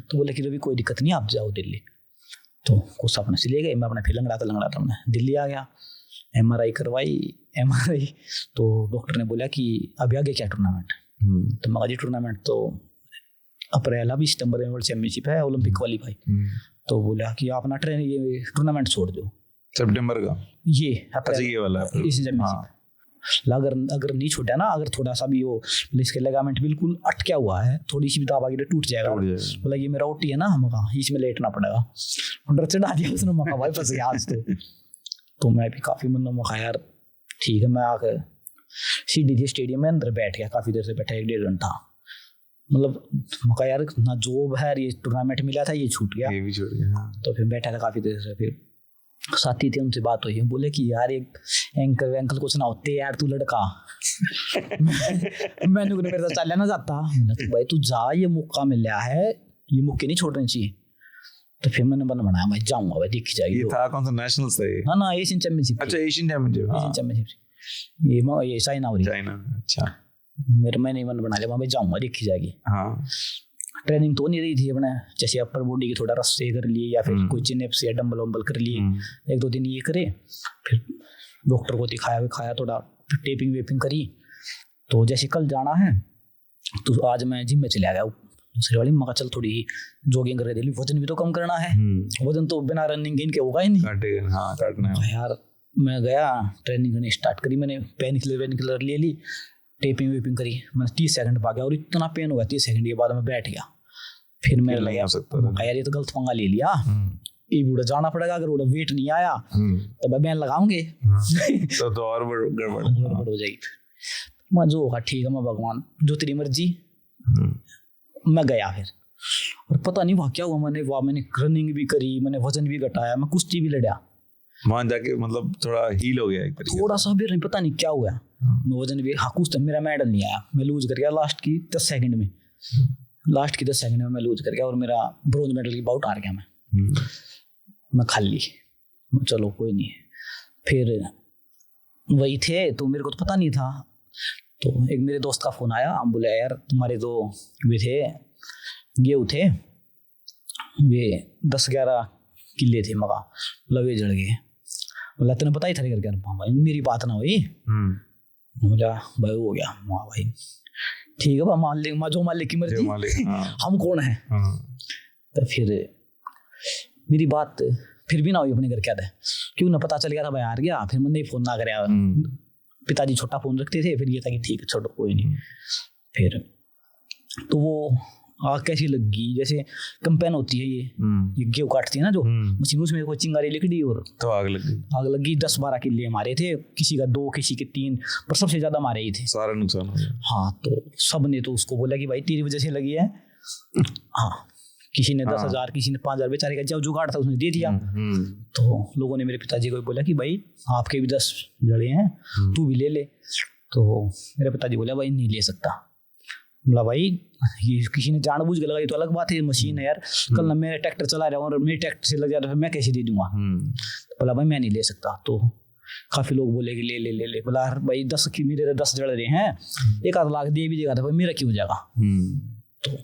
तो बोले कि रवि कोई दिक्कत नहीं, आप जाओ दिल्ली। तो कोच अपने से ले गए। मैं अपने फिर लंगड़ाता मैं दिल्ली आ गया। MRI करवाई। तो डॉक्टर ने बोला कि अभी आगे क्या टूर्नामेंट। तो मगा जी टूर्नामेंट तो अप्रैल अभी सितंबर में वर्ल्ड चैंपियनशिप है, ओलंपिक क्वालीफाई। तो बोला कि आप ना ट्रेन ये टूर्नामेंट छोड़ दो सितंबर का, ये अच्छा ये वाला है। इस चैंपियनशिप अगर नहीं छूटा ना, अगर थोड़ा सा भी वो इसके लिगामेंट बिल्कुल अटका हुआ है, थोड़ी सी भी दाब आ गई तो टूट जाएगा। बोला ये मेरा ओटी है ना, हम कहा इसमें लेटना पड़ेगा। डर चढ़ा दिया उसने, मका भाई फंस गया आज तो मैं भी काफी मन मका यार ठीक है। मैं आकर सीडी स्टेडियम में अंदर बैठ गया, काफी देर से बैठा, 1-1.5 घंटा। मतलब मका यार ना जॉब है, ये टूर्नामेंट मिला था ये छूट गया, ये भी छूट गया। तो फिर बैठा था काफी देर से। फिर साथी थे उनसे बात हुई, बोले कि यार एक एंकल वैंकल कुछ ना होते यार, तू लड़का मैंने मेरे साथ चल ना जाता। तो भाई तू जा, ये मौका मिला है, ये मौके नहीं छोड़ने चाहिए। तो फिर मैंने मन बनाया मैं जाऊंगा भाई, देखी जाएगी। ये था कौन सा नेशनल से? हाँ ना एशियन चैंपियनशिप। अच्छा एशियन चैंपियनशिप, एशियन चैंपियनशिप ये चाइना हो रही। चाइना, अच्छा। मैंने मन बना लिया मैं जाऊंगा, देखी जाएगी। हाँ ट्रेनिंग तो नहीं रही थी अपने, जैसे अपर बॉडी की थोड़ा रस्से कर लिए या फिर कोई चिनअप्स या डंबल वंबल कर लिए, 1-2 दिन ये करे। फिर डॉक्टर को दिखाया थोड़ा, टेपिंग वेपिंग करी। तो जैसे कल जाना है तो आज मैं जिम में चला गया दूसरी वाली, मगर चल थोड़ी जॉगिंग कर रही, वजन भी तो कम करना है। वजन तो बिना रनिंग इनके होगा ही नहीं, काटना है यार। मैं गया, ट्रेनिंग करनी स्टार्ट करी, मैंने पेन किलर ले ली, टेपिंग वेपिंग करी। मैंने 30 सेकंड पा गया और इतना पेन हो गया 30 सेकंड के बाद मैं बैठ गया। फिर मैं लगा यार ये तो गलत पंगा ले लिया, ये बूढ़ा जाना पड़ेगा, अगर बूढ़ा वेट नहीं आया तो मैं बैन लगाऊंगे तो और गड़बड़ हो जाएगी। मैं जो होगा ठीक है, मैं भगवान जो तेरी मर्जी। मैं गया फिर, और पता नहीं वहाँ क्या हुआ, मैंने रनिंग भी करी, मैंने वजन भी घटाया, मैं कुश्ती भी लड़ा वहां जाके, मतलब थोड़ा हील हो गया एक तरीके से। थोड़ा सा भी नहीं, पता नहीं क्या हुआ। मैं वजन भी, हाँ कुछ मेरा मेडल नहीं आया, मैं लूज कर गया लास्ट की 10 सेकंड में। लास्ट की 10 सेकंड में मैं लूज कर गया और मेरा ब्रोंज मेडल की बाउट हार गया मैं खाली। चलो कोई नहीं। फिर वही थे तो मेरे को तो पता नहीं था। तो एक मेरे दोस्त का फोन आया, हम बोले यार तुम्हारे तो वे थे गेहूँ थे, वे 10-11 किले थे मगा, लवे जड़ गए। बोला तेने पता ही था करके, भाई मेरी बात ना हुई। बोला भाई हो गया। भाई ठीक है मालिक, जो मालिक की मर्जी, हम कौन है। तो फिर मेरी बात फिर भी ना हुई अपने घर क्या था, क्यों ना पता चल गया था भाई हार गया। फिर मैंने फोन ना कराया, पिताजी छोटा फोन रखते थे, फिर ये था कि ठीक है छोड़ो कोई नहीं। फिर तो वो आग कैसी लगी, जैसे कंपेन होती है ये गेहूं काटती है ना जो मशीन, उसमें कोई चिंगारी लिखी और तो आग लगी। 10-12 किले हमारे थे, किसी का 2 किसी के 3, पर सबसे ज्यादा हमारे ही थे, सारा नुकसान हो गया। हाँ तो सब ने तो उसको बोला कि भाई तेरी वजह से लगी है। हाँ किसी ने 10,000 किसी ने 5,000, बेचारे का जो जुगाड़ था उसने दे दिया। तो लोगों ने मेरे पिताजी को बोला कि भाई आपके भी 10 जड़े हैं, तू भी ले ले। तो मेरे पिताजी बोला भाई नहीं ले सकता। बोला भाई ये किसी ने जानबूझ के लगाई तो अलग बात है, मशीन है यार, कल ना मेरा ट्रैक्टर चला रहा हूँ और मेरे ट्रैक्टर से लग जाता है मैं कैसे दे दूंगा। बोला भाई मैं नहीं ले सकता। तो काफी लोग बोले कि ले ले ले ले। बोला भाई 10 की मेरे 10 जड़ रहे हैं, 1-8 लाख दे भी देगा था भाई, मेरा क्यों जाएगा। तो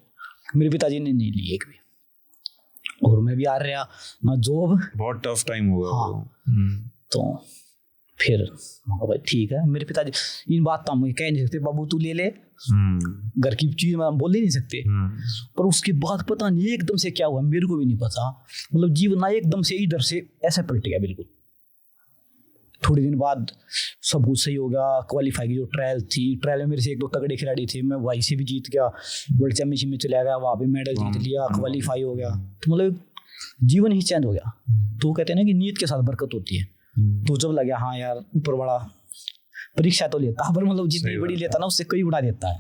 मेरे पिताजी ने नहीं ली एक भी, और मैं भी आ रहा ना जॉब, बहुत टफ टाइम होगा। हाँ तो फिर भाई ठीक है, मेरे पिताजी इन बात तो मुझे कह नहीं सकते बाबू तू ले ले, घर की चीज में बोल ही नहीं सकते। पर उसके बाद पता नहीं एकदम से क्या हुआ, मेरे को भी नहीं पता। मतलब जीवन एकदम से इधर से ऐसे पलट गया बिल्कुल। थोड़े दिन बाद सब कुछ सही हो गया। क्वालिफाई की जो ट्रायल थी, ट्रायल में मेरे से 1-2 तगड़े खिलाड़ी थे, मैं वहीं से भी जीत गया, वर्ल्ड चैंपियनशिप में चला गया, वहाँ भी मेडल जीत लिया, क्वालिफाई हो गया। तो मतलब जीवन ही चेंज हो गया। तो कहते हैं ना कि नीयत के साथ बरकत होती है। तो जब लगा हाँ यार ऊपर बड़ा परीक्षा तो लेता, पर मतलब जितनी बड़ी लेता ना उससे कई गुना देता है।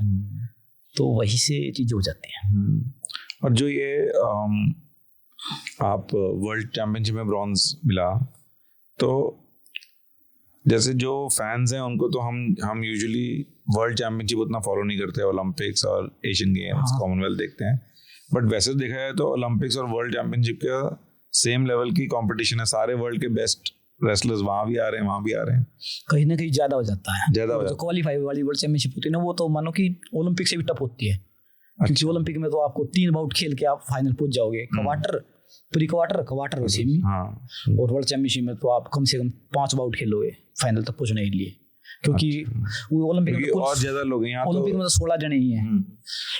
तो वही से चीजें हो जाती हैं। और जो ये आप वर्ल्ड चैंपियनशिप में ब्रॉन्ज मिला, तो जैसे जो फैंस हैं उनको तो हम यूजुअली वर्ल्ड चैंपियनशिप उतना फॉलो नहीं करते, ओलंपिक्स और एशियन गेम्स, कॉमनवेल्थ देखते हैं। बट वैसे देखा जाए तो ओलंपिक्स और वर्ल्ड चैंपियनशिप का सेम लेवल की कंपटीशन है, सारे वर्ल्ड के बेस्ट रेसलर्स वहाँ भी आ रहे हैं, वहाँ भी आ रहे हैं। कहीं ना कहीं ज्यादा हो जाता है, जो क्वालिफाई वाली वर्ल्ड चैंपियनशिप होती है ना, वो तो मानो कि ओलंपिक से भी टफ होती है। क्योंकि ओलंपिक में तो आपको 3 बाउट खेल के आप फाइनल पहुंच जाओगे, क्वार्टर, प्री क्वार्टर और सेमी। और वर्ल्ड चैंपियनशिप में तो आप कम से कम 5 बाउट खेलोगे फाइनल तक पहुंचने के लिए। क्योंकि वो ओलंपिक में और ज्यादा लोग हैं यहाँ ओलंपिक में तो 16 जने ही हैं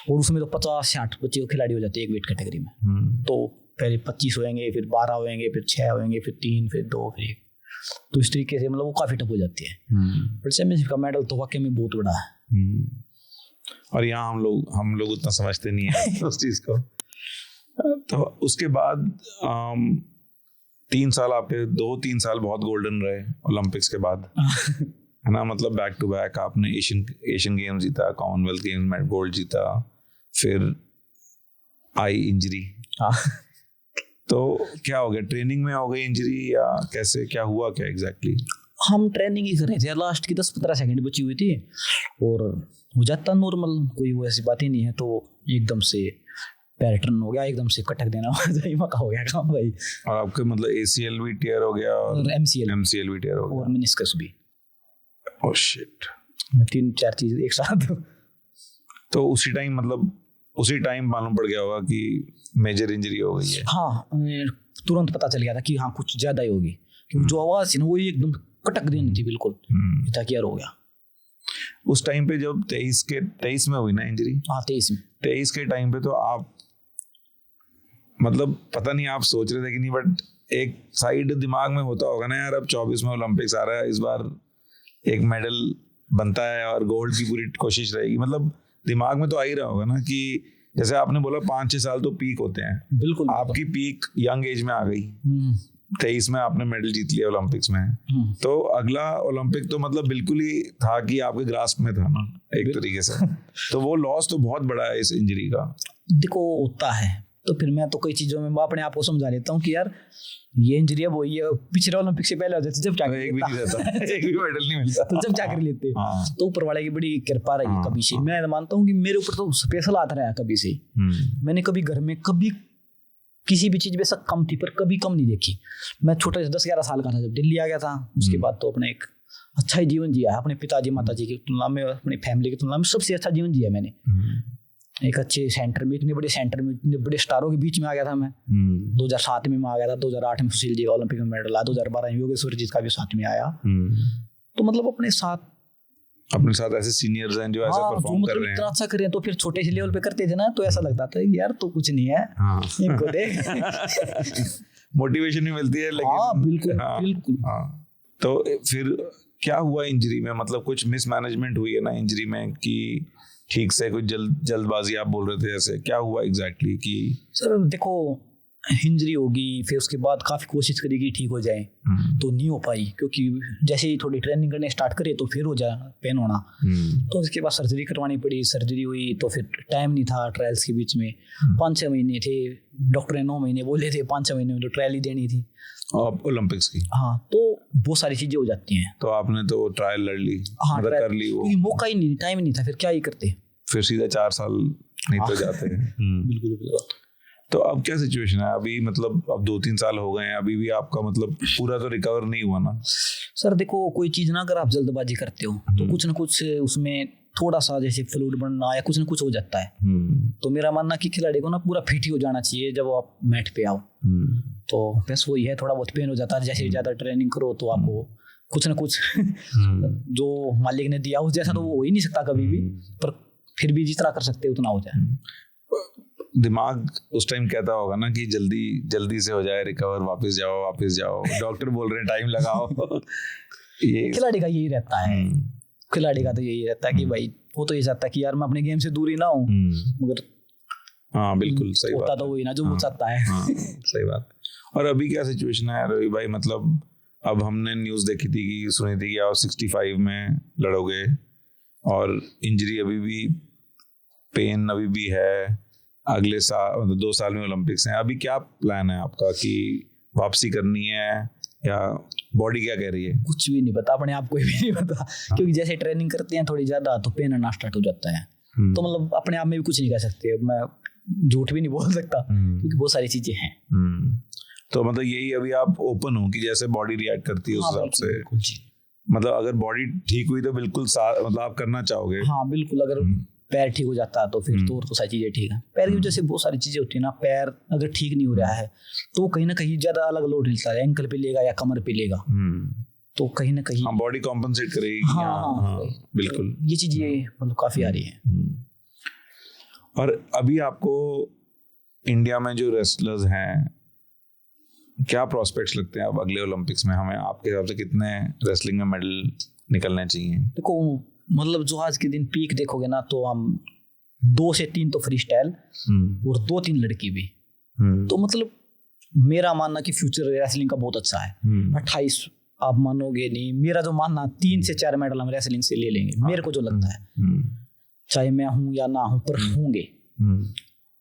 और उसमें तो 50-60 बच्चे खिलाड़ी हो जाते हैं एक वेट कैटेगरी में। तो पहले 25 होएंगे, फिर 12 होएंगे, फिर 6 होएंगे, फिर 3, फिर 2, फिर 1। तो इस तरीके से मतलब वो काफी टफ हो जाती है। पर चैंपियनशिप का मेडल तो वाकई में बहुत बड़ा है। और यहाँ हम लोग उतना समझते नहीं है उस चीज को। तो उसके बाद 3 साल आपके 2-3 साल बहुत गोल्डन रहे ओलंपिक्स के बाद, है ना? मतलब बैक टू बैक आपने एशियन गेम्स जीता, कॉमनवेल्थ गेम्स में गोल्ड जीता, फिर आई इंजरी। तो क्या हो गया, ट्रेनिंग में हो गई इंजरी या कैसे, क्या हुआ, क्या एग्जैक्टली? हम ट्रेनिंग ही कर रहे थे, लास्ट की 10-15 सेकंड बची हुई थी और हो जाता नॉर्मल, कोई वो ऐसी बात ही नहीं है। तो एकदम से पैर टर्न हो गया, एकदम से कटक देना मका हो गया काम भाई। और आपके मतलब ACL भी टियर हो गया और MCL भी टियर हो गया और मेनिस्कस भी। ओह शिट, 3-4 चीज एक साथ। तो उसी टाइम मालूम पड़ गया होगा कि मेजर इंजरी हो गई है? हाँ, तुरंत पता चल गया था कि हाँ कुछ ज्यादा ही होगी, क्योंकि जो आवाज थी ना वो एकदम कटक देनी थी बिल्कुल, था कि यार हो गया। उस टाइम पे जब 23 में हुई ना इंजरी? हाँ 23 के टाइम पे तो आप मतलब पता नहीं आप सोच रहे थे कि नहीं, बट एक साइड दिमाग में होता होगा ना यार, अब 24 में ओलंपिक्स आ रहा है, इस बार एक मेडल बनता है और गोल्ड की पूरी कोशिश रहेगी। मतलब दिमाग में तो आ ही रहा होगा ना कि जैसे आपने बोला 5-6 साल तो पीक होते हैं। बिल्कुल, आपकी पीक यंग एज में आ गई, 23 में आपने मेडल जीत लिया ओलंपिक्स में, तो अगला ओलंपिक तो मतलब बिल्कुल ही था कि आपके ग्रास्प में था ना एक तरीके से। तो वो लॉस तो बहुत बड़ा है इस इंजरी का। देखो होता है, तो फिर मैं तो कई चीजों में अपने आप को समझा लेता हूँ कि यार ये इंजरी अब वही है, पिछले ओलंपिक से पहले हो जाती जब चाकरी एक भी नहीं रहता, एक भी मेडल नहीं मिलता, तो जब चाकरी लेते तो ऊपर वाले की बड़ी कृपा रही कभी से। मैं मानता हूँ कि मेरे ऊपर तो स्पेशल आता रहा कभी से। मैंने कभी घर में कभी किसी भी चीज बेशक कम थी पर कभी कम नहीं देखी। मैं छोटा 10-11 साल का था जब दिल्ली आ गया था, उसके बाद तो अपने एक अच्छा ही जीवन जिया है, अपने पिताजी माताजी की तुलना में, अपनी फैमिली की तुलना में सबसे अच्छा जीवन जिया मैंने। एक अच्छे सेंटर में, इतने बड़े सेंटर में, इतने बड़े स्टारों के बीच में आ गया था मैं। 2007 में आ गया था, 2008 में सुशील जी का ओलंपिक में मेडल आया, 2012 में योगेश्वर जी का भी साथ में आया। तो मतलब अपने साथ ऐसे सीनियर्स हैं जो ऐसा परफॉर्म कर रहे हैं, अच्छा कर रहे हैं। तो फिर छोटे से लेवल पे करते थे ना, तो ऐसा लगता था यार तो कुछ नहीं है, इनको देख। मोटिवेशन भी मिलती है लेकिन बिल्कुल। तो फिर क्या हुआ इंजरी में? मतलब कुछ मिसमैनेजमेंट हुई है ना इंजरी में कि ठीक से कुछ जल्दबाजी आप बोल रहे थे, ऐसे क्या हुआ एग्जैक्टली? कि सर देखो इंजरी होगी, फिर उसके बाद काफी कोशिश करी कि ठीक हो जाए, तो नहीं हो पाई, क्योंकि जैसे ही थोड़ी ट्रेनिंग करने स्टार्ट करे तो फिर हो जाए पेन होना। तो उसके बाद सर्जरी करवानी पड़ी, सर्जरी हुई तो फिर टाइम नहीं था ट्रायल्स के बीच में, 5-6 महीने थे, डॉक्टर ने 9 महीने बोले थे, 5-6 महीने में तो ट्रायल ही देनी थी ओलंपिक्स की। हाँ, तो बहुत सारी चीजें हो जाती हैं। तो आपने तो ट्रायल लड़ ली? हाँ, कर ली वो, क्योंकि मौका ही नहीं, टाइम नहीं था, फिर क्या ही करते, फिर सीधा 4 साल नहीं तो जाते हैं। बिल्कुल। तो अब क्या सिचुएशन है अभी? मतलब अब 2-3 साल हो गए हैं, अभी भी आपका मतलब पूरा तो रिकवर नहीं हुआ ना? सर देखो कोई चीज ना अगर आप जल्दबाजी करते हो तो कुछ ना कुछ उसमें थोड़ा सा जैसे फ्लूइड बनना या कुछ ना कुछ हो जाता है। तो मेरा मानना कि खिलाड़ी को ना पूरा फिट ही हो जाना चाहिए जब आप मैट पे आओ। तो बस वही है, थोड़ा बहुत पेन हो जाता है, जैसे ज्यादा ट्रेनिंग करो तो आपको कुछ ना कुछ जो मालिक ने दिया उस जैसा तो वो हो ही नहीं सकता कभी भी, पर फिर भी जितना कर सकते उतना हो जाए। दिमाग उस टाइम कहता होगा ना कि जल्दी से हो जाए रिकवर, वापस जाओ, डॉक्टर बोल रहे हैं टाइम लगाओ। ये खिलाड़ी का यही रहता है, खिलाड़ी का तो यही रहता है कि भाई वो तो ये चाहता है कि यार मैं अपने गेम से दूर ही ना हूँ, मगर हाँ बिल्कुल सही बात, तो वही ना जो वो चाहता है। सही बात। और अभी क्या सिचुएशन है रवि भाई? मतलब अब हमने न्यूज़ देखी थी कि सुनी थी कि आप 65 में लड़ोगे और इंजरी अभी भी, पेन अभी भी है, अगले साल मतलब 2 साल में ओलंपिक्स हैं। अभी क्या प्लान है आपका कि वापसी करनी है या बॉडी क्या कह रही है? कुछ भी नहीं पता, अपने आप को भी नहीं पता, क्योंकि जैसे ट्रेनिंग करते हैं थोड़ी ज्यादा तो पेन आना स्टार्ट हो जाता है। तो मतलब अपने आप में भी कुछ नहीं कह सकते, मैं झूठ भी नहीं बोल सकता क्योंकि बहुत सारी चीजें हैं। तो मतलब यही अभी आप ओपन हो कि जैसे बॉडी रिएक्ट करती है उस हिसाब से, मतलब अगर बॉडी ठीक हुई तो बिल्कुल मतलब आप करना चाहोगे? हाँ बिल्कुल, अगर पैर ठीक हो जाता है तो फिर तो सारी चीजें ठीक है। पैर की वजह से बहुत सारी चीजें होती है ना, पैर अगर ठीक नहीं हो रहा है तो कहीं ना कहीं ज्यादा अलग लोड मिलता है, एंकल पे लेगा या कमर पे लेगा, तो कहीं ना कहीं हाँ, बॉडी कॉम्पनसेट करेगी। हाँ, बिल्कुल, ये चीज ये मतलब काफी आ रही है। और अभी आपको इंडिया में जो रेसलर्स हैं, क्या प्रोस्पेक्ट्स लगते हैं अब अगले ओलंपिक्स में? हमें आपके हिसाब से कितने रेसलिंग में मेडल निकलने चाहिए? देखो मतलब जो आज के दिन पीक देखोगे ना, तो हम 2 से 3 तो फ्री स्टाइल और 2-3 लड़की भी। तो मतलब मेरा मानना कि फ्यूचर रेसलिंग का बहुत अच्छा है। 28 आप मानोगे नहीं, मेरा जो मानना 3 से 4 मेडल हम रेसलिंग से ले लेंगे, मेरे को जो लगता है। चाहे मैं हूं या ना हूं, पर होंगे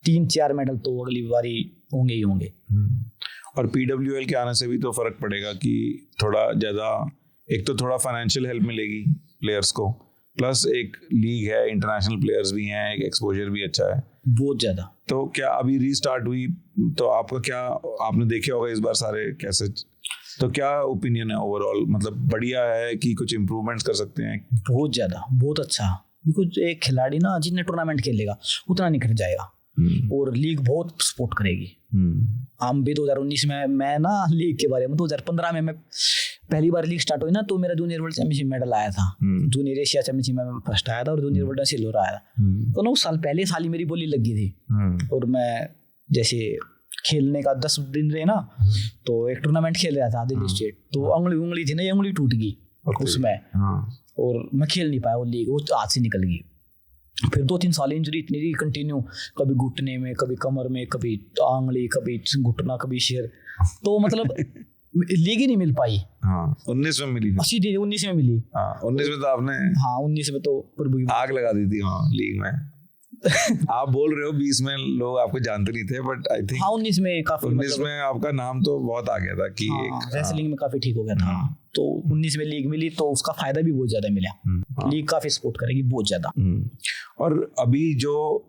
3-4 मेडल तो अगली बारी होंगे ही होंगे। और PWL के आने से भी तो फर्क पड़ेगा कि थोड़ा ज़्यादा, एक तो थोड़ा फाइनेंशियल हेल्प मिलेगी प्लेयर्स को, प्लस एक लीग है, इंटरनेशनल प्लेयर्स भी हैं, एक एक्सपोजर भी अच्छा है बहुत ज़्यादा। तो क्या अभी रीस्टार्ट हुई, तो आपका क्या, आपने देखे होगा इस बार सारे कैसे, तो क्या ओपिनियन है ओवरऑल? मतलब बढ़िया है कि कुछ इम्प्रूवमेंट्स कर सकते हैं? बहुत ज़्यादा, बहुत अच्छा। बिकॉज एक खिलाड़ी ना जितने टूर्नामेंट खेलेगा उतना निखर जाएगा और लीग बहुत सपोर्ट करेगी। हम भी 2019 में, मैं ना लीग के बारे में 2015 में मैं पहली बार लीग स्टार्ट हुई ना, तो मेरा जूनियर वर्ल्ड चैंपियनशिप मेडल आया था। जूनियर एशिया चैंपियनशिप में फर्स्ट आया था और जूनियर वर्ल्ड में सिल्वर आया था। तो 9 साल पहले साल ही मेरी बोली लगी थी। और मैं जैसे खेलने का 10 दिन रहे ना, तो एक टूर्नामेंट खेल रहा था दिल्ली स्टेट, तो उंगली थी ना, ये उंगली टूट गई उसमें और मैं खेल नहीं पाया वो लीग, वो हाथ से निकल गई। फिर 2-3 साल इंजरी इतनी रही कंटिन्यू, कभी घुटने में, कभी कमर में, कभी आंगली, कभी घुटना, कभी सिर। तो मतलब लीग ही नहीं मिल पाई। 19 में मिली, 19 में मिली। 19 में तो आपने 19 में तो प्रभु आग लगा दी थी लीग में। आप बोल रहे हो 20 में लोग आपको जानते नहीं थे, बट आई थिंक 19 में काफी, 19 में आपका नाम तो बहुत आ गया था कि एक रेसलिंग में काफी ठीक हो गया था। तो 19 में लीग मिली तो उसका फायदा भी बहुत ज्यादा मिला। लीग काफी सपोर्ट करेगी बहुत ज्यादा। और अभी जो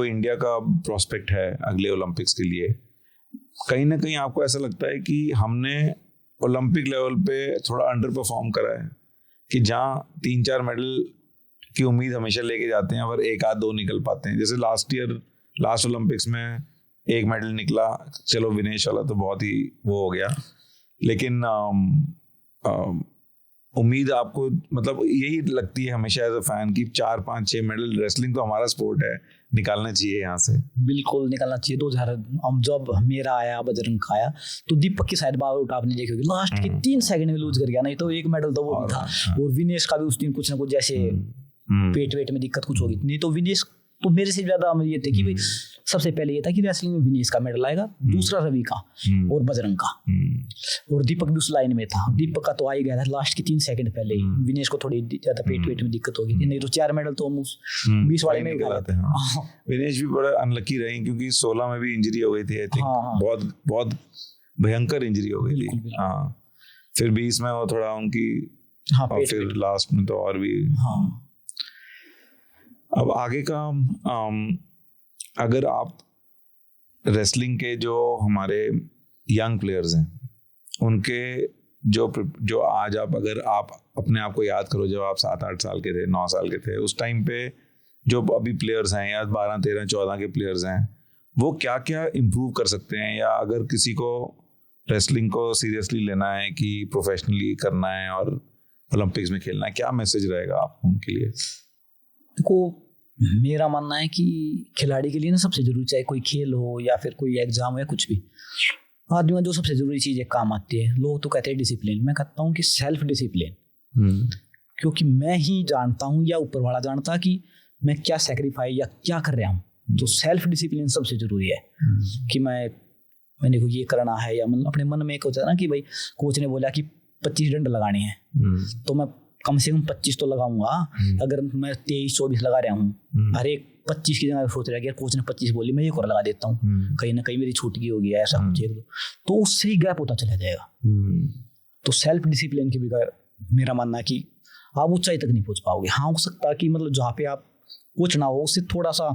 इंडिया का प्रोस्पेक्ट है अगले ओलंपिक्स के लिए, कहीं ना कहीं आपको ऐसा लगता है कि हमने ओलंपिक लेवल पे थोड़ा अंडर परफॉर्म करा है, कि जहाँ 3-4 मेडल की उम्मीद हमेशा लेके जाते हैं पर 1-2 निकल पाते हैं? जैसे लास्ट ओलंपिक्स में 1 मेडल निकला, चलो विनेश वाला तो बहुत ही वो हो गया, लेकिन उम्मीद आपको मतलब यही लगती है हमेशा एज अ फैन कि 4-5-6 मेडल, रेसलिंग तो हमारा स्पोर्ट है, निकालना चाहिए यहाँ से। बिल्कुल निकालना चाहिए। 2000 जब मेरा आया, बजरंग का आया, तो दीपक की शायद बाउट आपने देखी होगी, लास्ट के 3 सेकंड में लूज कर गया, नहीं तो 1 मेडल तो वो भी था। और विनेश का भी उस दिन कुछ ना कुछ जैसे पेट में दिक्कत कुछ होगी, नहीं तो विनेश तो मेरे से ज्यादा ये थे कि भाई सबसे पहले ये था कि रेसलिंग में विनेश का मेडल आएगा, दूसरा रवि का और बजरंग का, और दीपक भी उस लाइन में था। दीपक का तो आ ही गया था लास्ट के 3 सेकंड पहले ही। विनेश को थोड़ी ज्यादा पेट में दिक्कत होगी, नहीं तो 4 मेडल तो हम उस 20 वाले में निकलाते हैं। विनेश भी बड़ा अनलकी रही क्योंकि 16 में भी इंजरी हो गई थी, आई थिंक बहुत बहुत भयंकर इंजरी हो गई थी। फिर 20 में वो थोड़ा उनकी, और फिर लास्ट में तो और भी। अब आगे का, अगर आप रेसलिंग के जो हमारे यंग प्लेयर्स हैं, उनके जो आज अगर आप अपने आप को याद करो, जब आप 7-8 साल के थे, 9 साल के थे, उस टाइम पे जो अभी प्लेयर्स हैं या 12, 13, 14 के प्लेयर्स हैं, वो क्या क्या इम्प्रूव कर सकते हैं? या अगर किसी को रेसलिंग को सीरियसली लेना है कि प्रोफेशनली करना है और ओलंपिक्स में खेलना है, क्या मैसेज रहेगा आपको उनके लिए? देखो मेरा मानना है कि खिलाड़ी के लिए ना सबसे जरूरी, चाहे कोई खेल हो या फिर कोई एग्जाम हो या कुछ भी, आदमी में जो सबसे जरूरी चीज एक काम आती है, लोग तो कहते हैं डिसिप्लिन, मैं कहता हूँ कि सेल्फ डिसिप्लिन। क्योंकि मैं ही जानता हूँ या ऊपर वाला जानता कि मैं क्या सेक्रीफाइस या क्या कर रहा हूँ। तो सेल्फ डिसिप्लिन सबसे जरूरी है कि मैंने को ये करना है, या मतलब अपने मन में एक होता है ना कि भाई कोच ने बोला कि 25 डंड लगाने हैं तो मैं कम से कम 25 तो लगाऊंगा। अगर मैं 23-24 लगा रहा हूँ, हर एक 25 की जगह सोच रहा है कि कोच ने 25 बोली, मैं एक और लगा देता हूँ, कहीं ना कहीं मेरी छूट गई होगी, ऐसा कुछ तो उससे ही गैप होता चला जाएगा। तो सेल्फ डिसिप्लिन के बगैर मेरा मानना है कि आप ऊंचाई तक नहीं पहुंच पाओगे। हाँ, हो सकता है कि मतलब जहाँ पे आप पहुंचना हो उससे थोड़ा सा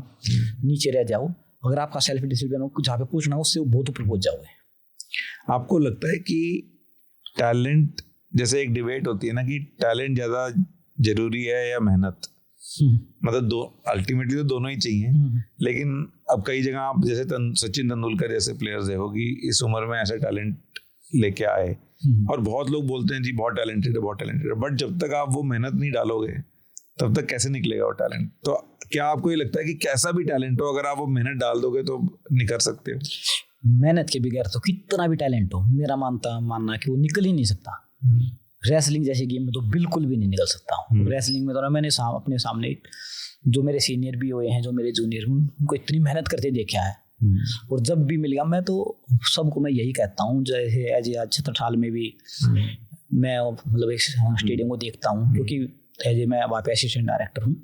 नीचे रह जाओ, अगर आपका सेल्फ डिसिप्लिन हो जहाँ पे पहुंचना हो उससे बहुत ऊपर पहुंच जाओगे। आपको लगता है कि टैलेंट, जैसे एक डिबेट होती है ना कि टैलेंट ज्यादा जरूरी है या मेहनत, मतलब अल्टीमेटली तो दोनों ही चाहिए, लेकिन अब कई जगह आप जैसे सचिन तेंदुलकर जैसे प्लेयर्स देखो कि इस उम्र में ऐसा टैलेंट लेके आए, और बहुत लोग बोलते हैं जी बहुत टैलेंटेड है, बहुत टैलेंटेड है, बट जब तक आप वो मेहनत नहीं डालोगे तब तक कैसे निकलेगा वो टैलेंट? तो क्या आपको ये लगता है कि कैसा भी टैलेंट हो, अगर आप वो मेहनत डाल दोगे तो निकल सकते हो? मेहनत के बगैर तो कितना भी टैलेंट हो, मेरा मानना है कि वो निकल ही नहीं सकता। रेसलिंग जैसे गेम में तो बिल्कुल भी नहीं निकल सकता। रेसलिंग में तो ना मैंने अपने सामने जो मेरे सीनियर भी हुए हैं, जो मेरे जूनियर, उनको इतनी मेहनत करते देखा है। और जब भी मिल गया, मैं तो सबको मैं यही कहता हूँ, जैसे एज आज छत्रछाल में भी मैं मतलब एक स्टेडियम को देखता हूँ, क्योंकि एज मैं वहाँ पे असिस्टेंट डायरेक्टर हूँ,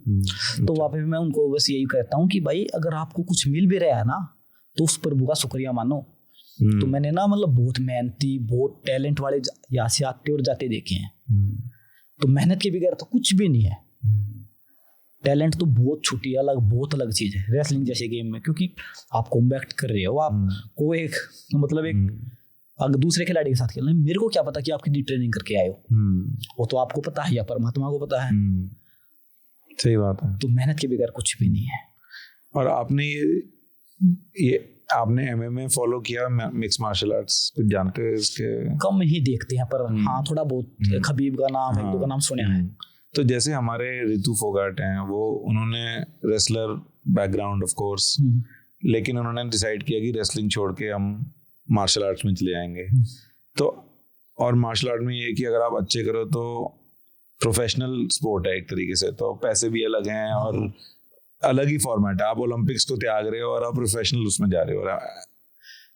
तो वहाँ पे मैं उनको बस यही कहता हूँ कि भाई अगर आपको कुछ मिल भी रहा है ना, तो उस प्रभु का शुक्रिया मानो। तो मैंने ना मतलब बहुत मेहनती, बहुत टैलेंट वाले यहाँ से आते और जाते देखे हैं। तो मेहनत के बगैर तो कुछ भी नहीं है। टैलेंट तो बहुत छोटी अलग, बहुत अलग चीज है रेसलिंग जैसे गेम में, क्योंकि आप कॉम्बैक्ट कर रहे हो, आपको एक मतलब एक अगर दूसरे खिलाड़ी के साथ खेलना है, मेरे को क्या पता कि आप कितनी ट्रेनिंग करके आए हो, वो तो आपको पता है या परमात्मा को पता है। सही बात है। तो मेहनत के बगैर कुछ भी नहीं है। और ये आपने एमएमए फॉलो किया, मिक्स मार्शल आर्ट्स कुछ जानते हो इसके? कम ही देखते हैं, पर हाँ थोड़ा बहुत खबीब का नाम, एक दो का नाम सुने हैं। तो जैसे हमारे रितु फोगाट हैं, वो उन्होंने रेसलर बैकग्राउंड ऑफ कोर्स, लेकिन उन्होंने डिसाइड किया कि रेसलिंग छोड़ के हम मार्शल आर्ट्स में चले जाएंगे। तो और मार्शल आर्ट में ये कि अगर आप अच्छे करो तो प्रोफेशनल स्पोर्ट है एक तरीके से, तो पैसे भी अलग हैं और अलग ही फॉर्मेट है। आप ओलंपिक्स को त्याग रहे हो और आप प्रोफेशनल उसमें जा रहे हो।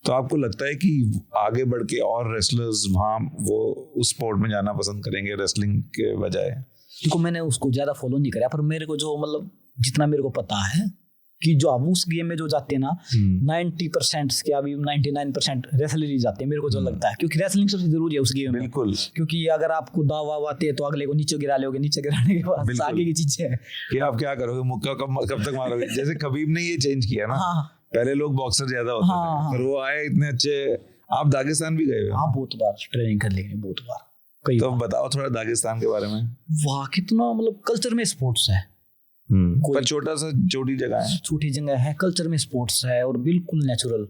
तो आपको लगता है कि आगे बढ़ के और रेसलर्स वहाँ वो उस स्पोर्ट में जाना पसंद करेंगे रेसलिंग के बजाय? देखो मैंने उसको ज़्यादा फॉलो नहीं करा, पर मेरे को जो मतलब जितना मेरे को पता है कि जो अब उस गेम में जो जाते हैं ना 90% के अभी 99% रेसलर ही जाते हैं, मेरे को जो लगता है, क्योंकि रेसलिंग सबसे जरूरी है उस गेम में। बिल्कुल। क्योंकि अगर आपको दाव वाव आते हैं तो अगले को नीचे गिरा लोगे, नीचे गिराने के बाद आगे की चीजें है कि आप क्या करोगे, मुक्का कब तक मारोगे। जैसे खबीब ने ये चेंज किया ना, पहले लोग बॉक्सर ज्यादा होते थे, पर वो आए इतने अच्छे। आप दागिस्तान भी गए हो? हाँ बहुत बार ट्रेनिंग कर ली, बहुत बार। तो बताओ थोड़ा दागिस्तान के बारे में। वहाँ कितना मतलब कल्चर में स्पोर्ट्स है, पर छोटी जगह है, छोटी जगह है, कल्चर में स्पोर्ट्स है और बिल्कुल नेचुरल।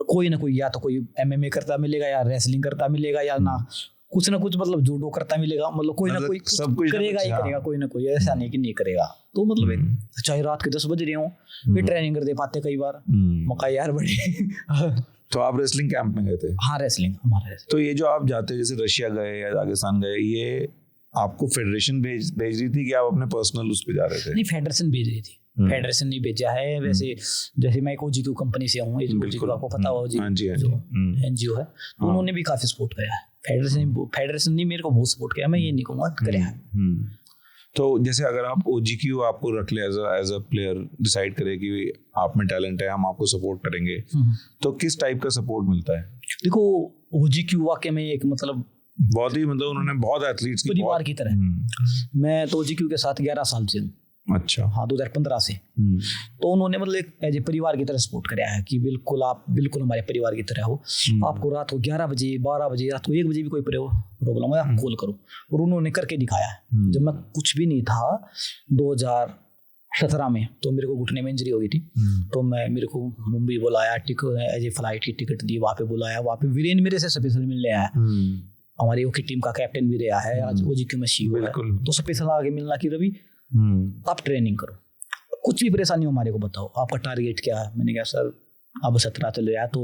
कोई ना कोई या तो कोई एमएमए करता मिलेगा, या रेसलिंग करता मिलेगा, या ना कुछ ना कुछ मतलब जूडो करता मिलेगा, मतलब कोई ना कोई सब कुछ करेगा ही करेगा, कोई ना कोई, ऐसा नहीं कि नहीं करेगा। तो मतलब एक चाहे रात के 10 बज रहे हो भी ट्रेनिंग कर दे पाते कई बार, मौका यार बड़े। तो आप रेसलिंग कैंप में गए थे? हाँ रेसलिंग हमारे। तो ये जो आप जाते जैसे रशिया गए या दागिस्तान गए, ये आपको फेडरेशन भेज रही थी कि आप अपने पर्सनल उस पे जा रहे थे? नहीं, फेडरेशन भेज रही थी। फेडरेशन नहीं भेजा है वैसे। जैसे मैं एक ओजीक्यू कंपनी से हूँ, आपको पता होगा एनजीओ है, तो उन्होंने भी काफी सपोर्ट किया है। फेडरेशन नहीं मेरे को बहुत सपोर्ट किया, मैं ये नहीं कहूँगा किया है। तो जैसे अगर आप ओजीक्यू आपको रख ले एज अ प्लेयर, डिसाइड करे कि आप में टैलेंट है, हम आपको सपोर्ट करेंगे, तो किस टाइप का सपोर्ट मिलता है? देखो ओजीक्यू वाकई में एक मतलब बहुत ही मतलब उन्होंने बहुत एथलीट्स की परिवार की तरह। मैं तो ओजीक्यू के साथ 11 साल से हूँ। अच्छा। हाँ 2015 से। तो उन्होंने मतलब एक एज ए परिवार की तरह सपोर्ट कराया है कि बिल्कुल आप बिल्कुल हमारे परिवार की तरह हो। आपको रात को 11 बजे 12 बजे रात को 1 बजे भी कोई प्रॉब्लम है आप कॉल करो, और उन्होंने करके दिखाया है। जब मैं कुछ भी नहीं था 2017 में, तो मेरे को घुटने में इंजरी हो गई थी, तो मेरे को मुंबई बुलाया, एज ए फ्लाइट की टिकट दी, वहाँ पे बुलाया, वहाँ पे वीरेन मेरे से स्पेशल मिलने आया, हमारी ओकी टीम का कैप्टन भी रहा है, आज ओजीक्यू में सीईओ है, तो स्पेशल आगे मिलना कि रवि आप ट्रेनिंग करो, कुछ भी परेशानी हो हमारे को बताओ, आपका टारगेट क्या है। मैंने कहा सर अब 17 चल रहा है तो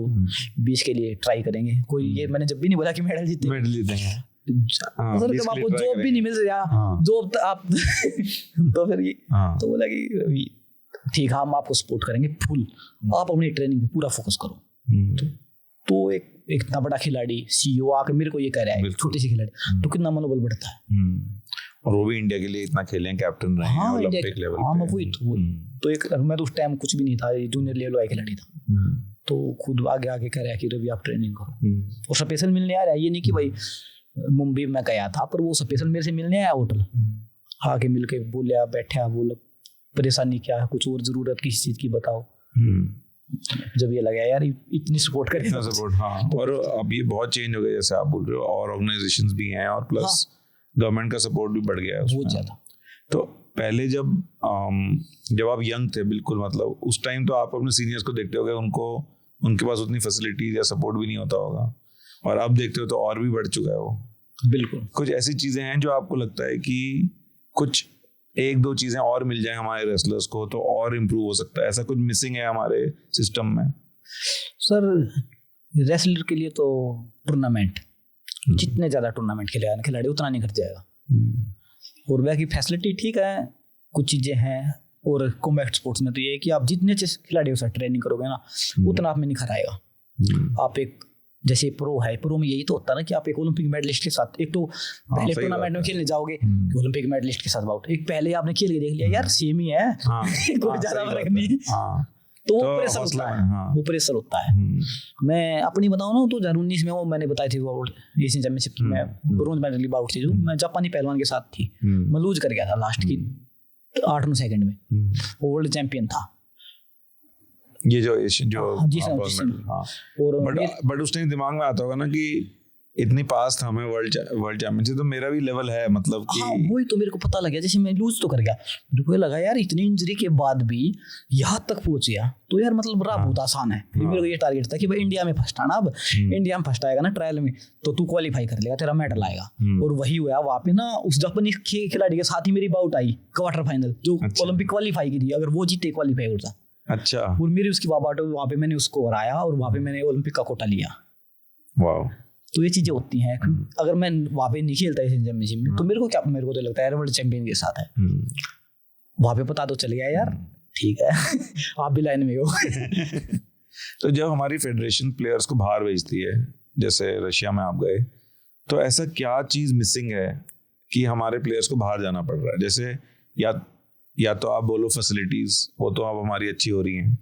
20 के लिए ट्राई करेंगे। कोई ये मैंने जब भी नहीं बोला कि मेडल जीतेंगे, सर जब आपको जॉब भी नहीं मिल रहा, जॉब आप तो फिर ये तो बोला कि ठीक है हम आपको सपोर्ट करेंगे फुल, आप अपनी ट्रेनिंग पे पूरा फोकस करो। तो एक इतना बड़ा खिलाड़ी सीईओ आकर मेरे को ये कह रहा है, छोटे से खिलाड़ी, तो कितना मनोबल बढ़ता है। और वो भी इंडिया के लिए इतना खेले हैं, कैप्टन रहे हैं ओलंपिक लेवल पे। हाँ मैं वही तो एक मैं तो उस टाइम कुछ भी नहीं था, जूनियर लेवल वाला खिलाड़ी था, तो खुद आगे कह रहा है कि रवि आप ट्रेनिंग करो, और स्पेशल मिलने आ रहा है। ये नहीं कि भाई मुंबई में गया था, पर वो स्पेशल मेरे से मिलने आया होटल, आके मिलके बोला, बैठा, बोला परेशानी क्या है, कुछ और जरूरत किसी चीज की बताओ। जब ये लगा यार इतनी सपोर्ट करे, इतना सपोर्ट। हाँ और अब ये बहुत चेंज हो गया जैसे आप बोल रहे हो, और ऑर्गेनाइजेशंस भी हैं, और प्लस गवर्नमेंट का सपोर्ट भी बढ़ गया है बहुत ज्यादा। तो पहले जब आप यंग थे बिल्कुल, मतलब उस टाइम तो आप अपने सीनियर्स को देखते होगे, उनको उनके पास उतनी फैसिलिटीज या सपोर्ट भी नहीं होता होगा, और अब देखते हो तो और भी बढ़ चुका है वो। बिल्कुल। कुछ ऐसी चीजें हैं जो आपको लगता है कि कुछ एक दो चीजें और मिल जाए हमारे रेसलर्स को तो और इम्प्रूव हो सकता है, ऐसा कुछ मिसिंग है हमारे सिस्टम में? सर रेसलर के लिए तो टूर्नामेंट, जितने ज्यादा टूर्नामेंट खेलेगा ना खिलाड़ी उतना नहीं खर्च जाएगा, और बाकी फैसिलिटी ठीक है, कुछ चीजें हैं। और कॉम्बैट स्पोर्ट्स में तो ये है कि आप जितने अच्छे खिलाड़ियों से ट्रेनिंग करोगे ना उतना आप में निखर आएगा। आप एक जैसे प्रो है, प्रो में यही तो होता है ना कि आप एक ओलंपिक मेडलिस्ट के साथ, एक तो पहले टूर्नामेंट में खेलने जाओगे ओलंपिक मेडलिस्ट के साथ बाउट, एक पहले आपने खेल के देख लिया यार सेम ही है, कोई ज्यादा फर्क नहीं है, तो वो प्रेशर होता है, वो प्रेशर होता है। मैं अपनी बताऊं ना, 2019 में वो मैंने बताई थी वो एशियन चैंपियनशिप की, मैं ब्रोंज मेडल बाउट थी जो मैं जापानी पहलवान के साथ थी, मैं लूज कर गया था लास्ट की 8-9 सेकंड में, वो वर्ल्ड चैंपियन था ये जो एशियन जो और बट उस टाइम दिमाग में आता होगा ना कि इतनी पास था हमें वर्ल्ड चैंपियनशिप, तो मेरा भी लेवल है, मतलब कि वही तो मेरे को पता लग गया, जैसे मैं लूज तो कर गया, मेरे को लगा यार इतनी इंजरी के बाद भी यहाँ तक पहुंच गया तो यार मतलब रहा बहुत आसान है। फिर मेरे को ये टारगेट था कि भाई इंडिया में फर्स्ट आना, अब इंडिया में फर्स्ट आएगा ना ट्रायल में तो तू क्वालिफाई कर लेगा, तेरा मेडल आएगा, और वही हुआ। वहाँ पे ना उस जापानी खिलाड़ी के साथ ही मेरी बाउट आई क्वार्टर फाइनल, जो ओलंपिक क्वालिफाई की थी, अगर वो जीते क्वालिफाई होता। अच्छा। और मेरी उसकी बाउट वहाँ पे मैंने उसको हराया और वहाँ पे मैंने ओलंपिक का कोटा लिया। वाह। तो ये चीजें होती हैं। अगर मैं वहाँ पे नहीं खेलता एशियन चैंपियनशिप में तो मेरे को तो लगता है वर्ल्ड चैंपियन के साथ है, वहाँ पे पता तो चल गया यार ठीक है आप भी लाइन में हो। तो जब हमारी फेडरेशन प्लेयर्स को बाहर भेजती है, जैसे रशिया में आप गए, तो ऐसा क्या चीज़ मिसिंग है कि हमारे प्लेयर्स को बाहर जाना पड़ रहा है? जैसे या तो आप बोलो फैसिलिटीज, वो तो अब हमारी अच्छी हो रही हैं,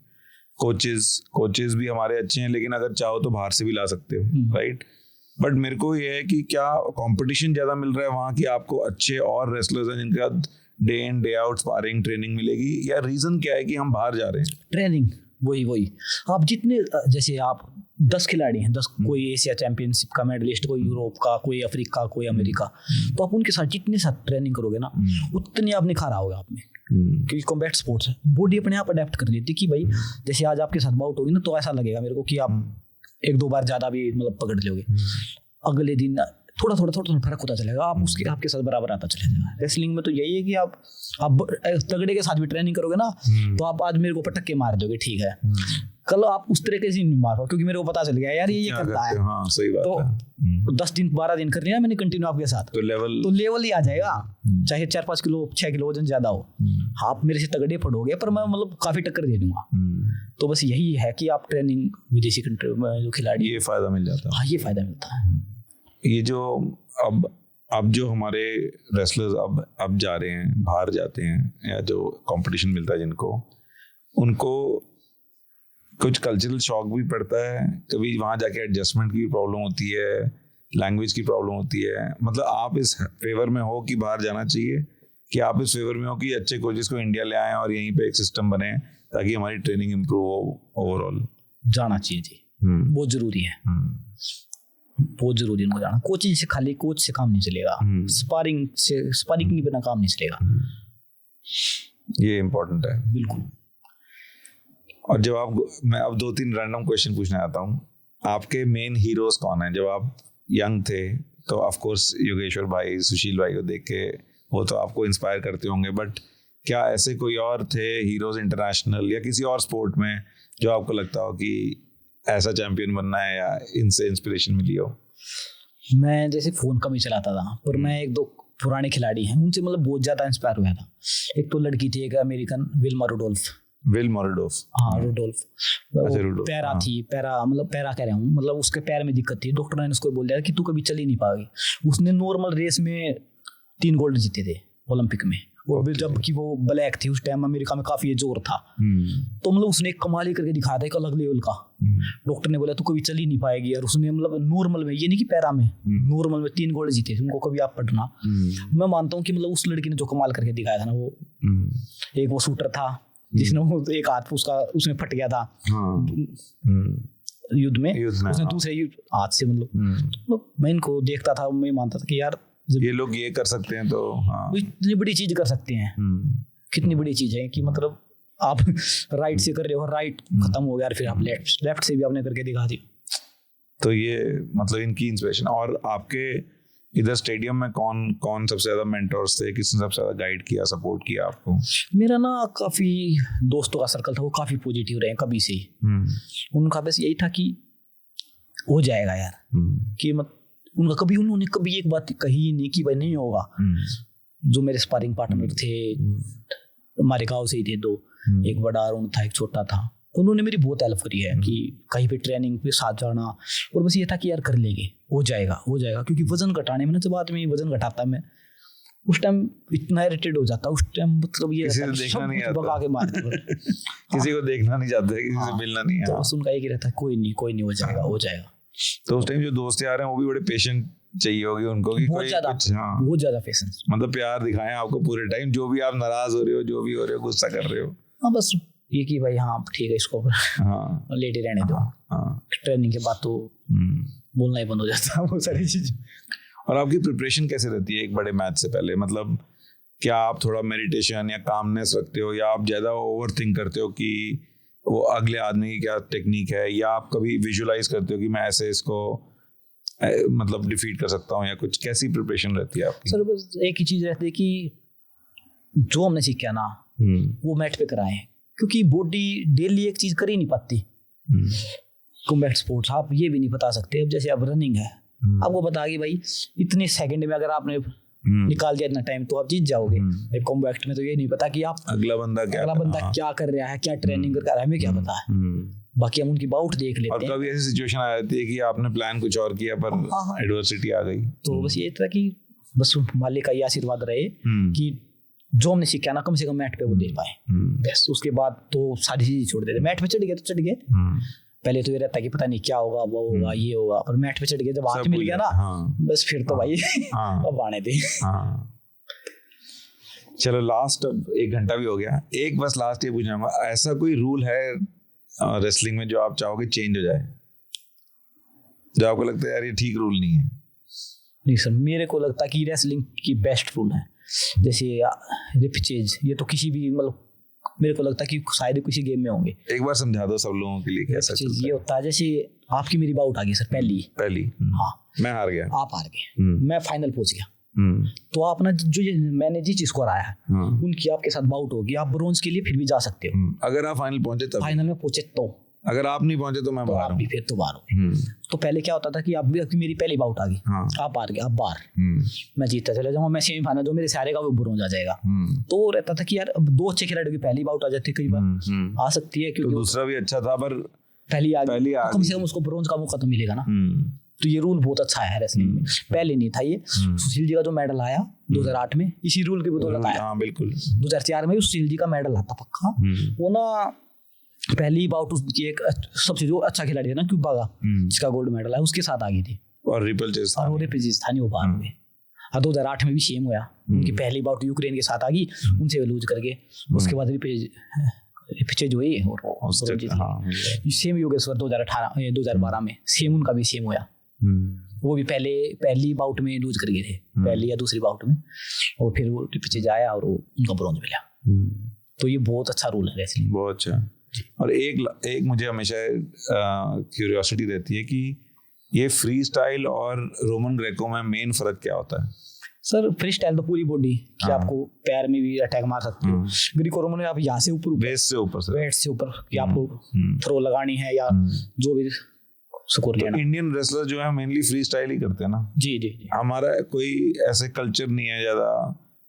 कोचेस भी हमारे अच्छे हैं, लेकिन अगर चाहो तो बाहर से भी ला सकते हो, राइट? बट मेरे को ये है कि क्या कंपटीशन ज़्यादा मिल रहा है वहाँ की, आपको अच्छे और रेसलर्स हैं जिनके साथ day in day out sparring training मिलेगी, या रीज़न क्या है कि हम बाहर जा रहे हैं? ट्रेनिंग वही आप जितने, जैसे आप 10 खिलाड़ी हैं, 10 कोई एशिया चैंपियनशिप का मेडलिस्ट, कोई यूरोप का, कोई अफ्रीका, कोई अमेरिका, तो आप उनके साथ जितने साथ ट्रेनिंग करोगे ना उतनी आप निखार आओगे आप में, क्योंकि कॉम्बैट स्पोर्ट्स है, बॉडी अपने आप अडेप्ट कर लेती है कि भाई जैसे आज आपके साथ बाउट होगी ना तो ऐसा लगेगा मेरे को कि आप 1-2 बार ज्यादा भी मतलब पकड़ लोगे, अगले दिन थोड़ा फर्क होता चलेगा, आप उसके आपके साथ बराबर आता चला जाएगा। रेसलिंग में तो यही है कि आप तगड़े के साथ भी ट्रेनिंग करोगे ना तो आप आज मेरे को पटक के मार दोगे, ठीक है, कल आप उस तरीके से नहीं मार पाओ क्योंकि मेरे को पता चल गया यार ये करता है। हाँ, सही बात तो 10 दिन 12 दिन कर लिया मैंने कंटिन्यू आपके साथ, तो लेवल ही आ जाएगा, चाहे 4-5 किलो 6 किलो वजन ज्यादा हो, आप मेरे से तगड़े पड़ोगे पर मैं मतलब काफी टक्कर दे दूंगा। तो बस यही है कि आप ट्रेनिंग विदेशी कंट्री में जो खिलाड़ी, ये फायदा मिल जाता है। हाँ, ये फायदा मिलता है। ये जो अब जो हमारे रेसलर्स अब जा रहे हैं, बाहर जाते हैं, या जो कंपटीशन मिलता है जिनको, उनको कुछ कल्चरल शॉक भी पड़ता है, कभी वहाँ जाके एडजस्टमेंट की प्रॉब्लम होती है, लैंग्वेज की प्रॉब्लम होती है। मतलब आप इस फेवर में हो कि बाहर जाना चाहिए, कि आप इस फेवर में हो कि अच्छे कोचेस को इंडिया ले आएं और यहीं पे एक सिस्टम बने ताकि हमारी ट्रेनिंग इम्प्रूव हो? ओवरऑल जाना चाहिए जी, बहुत जरूरी है, बहुत जरूरी है उनको जाना। कोचिंग से खाली कोच से काम नहीं चलेगा, स्पारिंग के बिना काम नहीं चलेगा, ये इम्पोर्टेंट है बिल्कुल। और जब मैं अब 2-3 रैंडम क्वेश्चन पूछने आता हूँ, आपके मेन हीरोज कौन है? जब आप यंग थे तो ऑफ कोर्स योगेश्वर भाई, सुशील भाई को देख के वो तो आपको इंस्पायर करते होंगे, बट क्या ऐसे कोई और थे हीरोज इंटरनेशनल या किसी और स्पोर्ट में जो आपको लगता हो कि ऐसा चैंपियन बनना है या इनसे इंस्पिरेशन मिली हो? मैं जैसे फोन कम ही चलाता था, पर मैं 1-2 पुराने खिलाड़ी हैं उनसे मतलब बहुत ज्यादा इंस्पायर हुआ था। एक तो लड़की थी, एक अमेरिकन, विल्मा रुडोल्फ। हाँ, रुडोल्फ पैरा थी, पैरा कह रहा हूँ, मतलब उसके पैर में दिक्कत थी, डॉक्टर ने उसको बोल दिया कि तू कभी चल ही नहीं पाएगी। उसने नॉर्मल रेस में 3 गोल्ड जीते थे ओलंपिक में, और जबकि वो ब्लैक थी उस टाइम, अमेरिका में काफी जोर था, तो मतलब उसने एक कमाल ही करके दिखाया था, एक अलग लेवल का। डॉक्टर ने बोला तू कभी चल ही नहीं पाएगी, और उसने मतलब नॉर्मल में, ये नहीं कि पैरा में, नॉर्मल में 3 गोल्ड जीते थे, उनको कभी आप पढ़ना। मैं मानता हूँ कि मतलब उस लड़की ने जो कमाल करके दिखाया था ना, वो एक वो शूटर था जिसने एक हाथ उसमें फट गया था युद्ध में, उसने दूसरे हाथ से मतलब मैं इनको देखता था, मैं मानता था कि यार ये लोग ये कर सकते हैं, तो हाँ, इतनी बड़ी चीज कर सकते हैं। कितनी बड़ी चीज है कि मतलब आप राइट से कर रहे हो, राइट खत्म हो गया, फिर आप लेफ्ट से भी आपने करके दिखा दिया। तो ये मतलब इनकी इंस्पिरेशन। और आपके इधर स्टेडियम में कौन कौन सबसे ज्यादा मेंटोर्स थे, किसने सबसे ज्यादा गाइड किया, सपोर्ट किया आपको? मेरा ना काफी दोस्तों का सर्कल था, वो काफी पॉजिटिव रहे कभी से ही। उनका बस यही था कि हो जाएगा यार, कि उनका कभी उन्होंने कभी एक बात कही नहीं कि भाई नहीं होगा। जो मेरे स्पारिंग पार्टनर थे हमारे गांव से ही थे दो, एक बड़ा अरुण था, एक छोटा था। उन्होंने मेरी बहुत हेल्प करी है कि कहीं पे ट्रेनिंग पे साथ जाना, और बस ये था कि यार कर लेंगे, हो जाएगा हो जाएगा। क्योंकि वजन घटाने में ना, जब आदमी वजन घटाता मैं उस टाइम इतना इरिटेट हो जाता, उस टाइम मतलब ये किसी से देखना नहीं आता, भगा के मारते किसी को देखना नहीं चाहते, किसी से मिलना नहीं है। तो बस उनका एक ही रहता, कोई नहीं हो जाएगा हो जाएगा। तो उस टाइम जो दोस्त यार हैं वो भी बड़े पेशेंट चाहिए होगी उनको, कि बहुत ज्यादा पेशेंस, मतलब प्यार दिखाएं आपको पूरे टाइम, जो भी आप नाराज हो रहे हो, जो भी हो रहे हो, गुस्सा कर रहे हो। हाँ बस ये कि भाई हाँ ठीक है इसको लेटे रहने दो। ट्रेनिंग के बाद तो बोलना ही बंद हो जाता है वो सारी चीज। और आपकी प्रिपरेशन कैसे रहती है एक बड़े मैच से पहले? मतलब क्या आप थोड़ा मेडिटेशन या कामनेस रखते हो, या आप ज्यादा ओवर थिंक करते हो कि वो अगले आदमी की क्या टेक्निक है, या आप कभी विजुअलाइज करते हो कि मैं ऐसे इसको मतलब डिफीट कर सकता हूँ, या कुछ? कैसी प्रिपरेशन रहती है आपकी? सर बस एक ही चीज रहती है कि जो हमने सीखा ना वो मैट पे कराएं, क्योंकि बॉडी डेली एक चीज कर ही नहीं पाती। कॉम्बैट स्पोर्ट्स आप ये भी नहीं बता सकते, अब जैसे अब रनिंग है, आपको बता कि भाई इतने सेकंड में अगर आपने निकाल दिया इतना टाइम तो आप जीत जाओगे। कॉम्बैट में तो ये नहीं पता कि आप अगला बंदा क्या कर रहा है, क्या ट्रेनिंग कर रहा है, हमें क्या पता है। बाकी हम उनकी बाउट देख लेते हैं। और कभी ऐसी सिचुएशन आ जाती है कि आपने प्लान कुछ और किया पर एडवर्सिटी आ गई, तो बस ये था कि बस मालिक का ये आशीर्वाद रहे कि जो हमने सीखा ना कम से कम मैट पे वो दे पाए। बस उसके बाद तो सारी चीजें छोड़ देते, मैट पे चढ़ गए तो चढ़ गए। पहले तो ये रहता है कि पता नहीं क्या होगा, वो होगा ये होगा, पर मैट पे चढ़ गए जब हाथ मिल गया ना, बस फिर तो भाई अब आने थे। चलो लास्ट, अब 1 घंटा भी हो गया, एक बस लास्ट ये पूछना, ऐसा कोई रूल है रेसलिंग में जो आप चाहोगे चेंज हो जाए, जो आपको लगता है यार ये ठीक रूल नहीं है? नहीं सर, मेरे को लगता है कि रेसलिंग की बेस्ट रूल है, जैसे रिपचेज, ये तो किसी भी मतलब मेरे को लगता है कि शायद किसी गेम में होंगे। एक बार समझा दो सब लोगों के लिए कैसा चीज ये होता है। जैसे आपकी मेरी बाउट आ गई सर पहली, हाँ मैं हार गया, आप हार गए, मैं फाइनल पहुंच गया, तो आप ना जो मैंने जिस चीज को हराया है उनकी आपके साथ बाउट होगी, आप ब्रोंज के लिए फिर भी जा सकते हो अगर आप फाइनल पहुंचे तब। फाइनल में पहुंचे तो, अगर आप नहीं पहुंचे तो मैं बाहर हूं, फिर तो बाहर हो। तो पहले क्या होता था कि आपकी मेरी पहली बाउट आ गई, आप हार गए, आप बाहर, मैं जीतता चला जाऊंगा, मैं सेमीफाइनल जो मेरे से हारेगा वो ब्रोंज आ जाएगा। तो रहता था कि यार अब 2 अच्छे खिलाड़ियों की पहली बाउट आ जाती है, कई बार आ सकती है, क्योंकि दूसरा भी अच्छा था पर पहली आ गई, कम से कम उसको ब्रोंज का मौका तो मिलेगा ना। तो ये रूल बहुत अच्छा है रेसलिंग में, पहले नहीं था ये। सुशील जी का जो मेडल आया 2008 में इसी रूल की बदौलत आया। हाँ बिल्कुल। 2004 में सुशील जी का मेडल आता पक्का, वो ना पहली बाउट उसकी एक सबसे जो अच्छा खिलाड़ी है ना क्यूबा का, जिसका गोल्ड मेडल है, उसके साथ आ गई थी, और रिपल चेज था, नहीं वो बाहर हुए। 2008 में भी सेम हुआ, उनकी पहली बाउट यूक्रेन के साथ आ गई, उनसे लूज करके उसके बाद रिपचेज हुई और सेम योगेश्वर 2012 में सेम उनका भी सेम हुआ। वो भी पहली बाउट में लूज कर गए थे, पहली या दूसरी बाउट में, और फिर वो रिपचेज आया और उनका ब्रॉन्ज मिला। तो ये बहुत अच्छा रूल है रेसलिंग, बहुत अच्छा। और एक मुझे हमेशा क्यूरियोसिटी रहती है कि ये फ्री स्टाइल और रोमन ग्रेको में मेन फर्क क्या होता है? सर फ्री स्टाइल तो पूरी बॉडी कि आपको पैर में भी अटैक मार सकते हो, ग्रीको रोमन में आप यहाँ से ऊपर वेस्ट से ऊपर कि आपको थ्रो लगानी है या जो भी स्कोर लेना। इंडियन रेसलर जो है मेनली फ्री स्टाइल ही करते हैं ना? जी। हमारा कोई ऐसे कल्चर नहीं है ज्यादा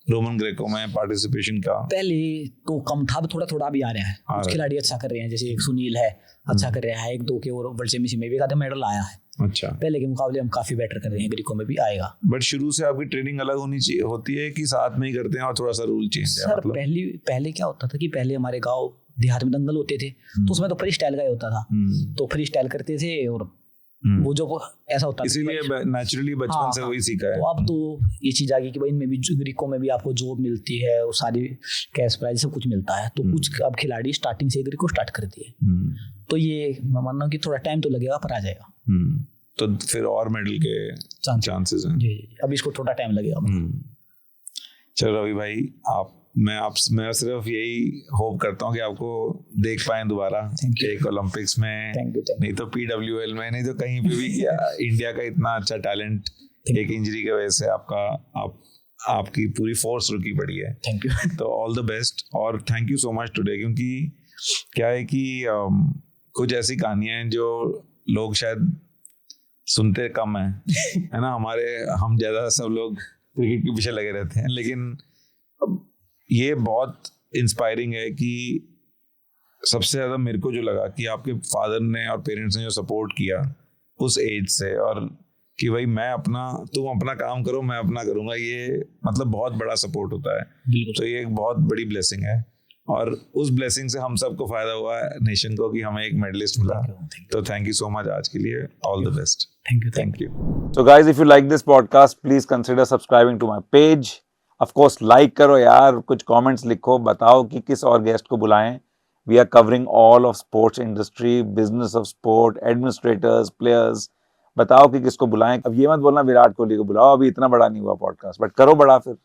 रोमन ग्रेको में पार्टिसिपेशन का। पहले तो कम था, थोड़ा भी आ रहा है, कुछ खिलाड़ी अच्छा कर रहे हैं, जैसे एक सुनील है अच्छा कर रहा है, 1-2 के और वर्ल्ड चैंपियनशिप में भी एक आधा मेडल आया है। अच्छा, पहले के मुकाबले हम काफी बेटर कर रहे हैं, ग्रीको में भी आएगा। बट शुरू से आपकी ट्रेनिंग अलग होती है कि साथ में ही करते हैं और थोड़ा सा रूल चेंज है? सर पहले क्या होता था कि पहले हमारे गाँव देहात में दंगल होते थे, तो उसमें तो फ्री स्टाइल का ही होता था, तो फ्री स्टाइल करते थे और वो जो ऐसा होता है, इसीलिए नेचुरली बचपन से वही सीखा है। तो अब तो ये चीज आ गई कि भाई इनमें भी ग्रीको में भी आपको जॉब मिलती है और सारी कैश प्राइज सब कुछ मिलता है, तो कुछ अब खिलाड़ी स्टार्टिंग से ग्रीको स्टार्ट करती है, तो ये मैं मानना कि थोड़ा टाइम तो लगेगा पर आ जाएगा। तो फिर और मेडल के चांसेस हैं? जी, अब इसको थोड़ा टाइम लगेगा। चलो रवि भाई, आप मैं सिर्फ यही होप करता हूँ कि आपको देख पाएं दोबारा एक ओलंपिक्स में, नहीं तो PWL में, नहीं तो कहीं पे भी। किया इंडिया का इतना अच्छा टैलेंट एक इंजरी की वजह से आपकी पूरी फोर्स रुकी पड़ी है। Thank you. तो ऑल द बेस्ट और thank you so much today, क्योंकि क्या है कि कुछ ऐसी कहानियां हैं जो लोग शायद सुनते कम है ना। हम ज्यादा सब लोग क्रिकेट के पीछे लगे रहते हैं, लेकिन ये बहुत इंस्पायरिंग है कि सबसे ज़्यादा मेरे को जो लगा कि आपके फादर ने और पेरेंट्स ने जो सपोर्ट किया उस एज से, और कि भाई तुम अपना काम करो, मैं अपना करूँगा, ये मतलब बहुत बड़ा सपोर्ट होता है। तो ये एक बहुत बड़ी ब्लेसिंग है, और उस ब्लेसिंग से हम सबको फायदा हुआ है, नेशन को, कि हमें एक मेडलिस्ट मिला। तो थैंक यू सो मच आज के लिए। All the best. Thank you. So guys, if you like this podcast, please consider subscribing to my page. Of course, like करो यार, कुछ comments लिखो, बताओ कि किस और गेस्ट को बुलाएं। We are covering all of sports industry, business of sport, administrators, players. बताओ कि किसको बुलाएं। अब ये मत बोलना विराट कोहली को बुलाओ, अभी इतना बड़ा नहीं हुआ पॉडकास्ट, बट करो बड़ा फिर।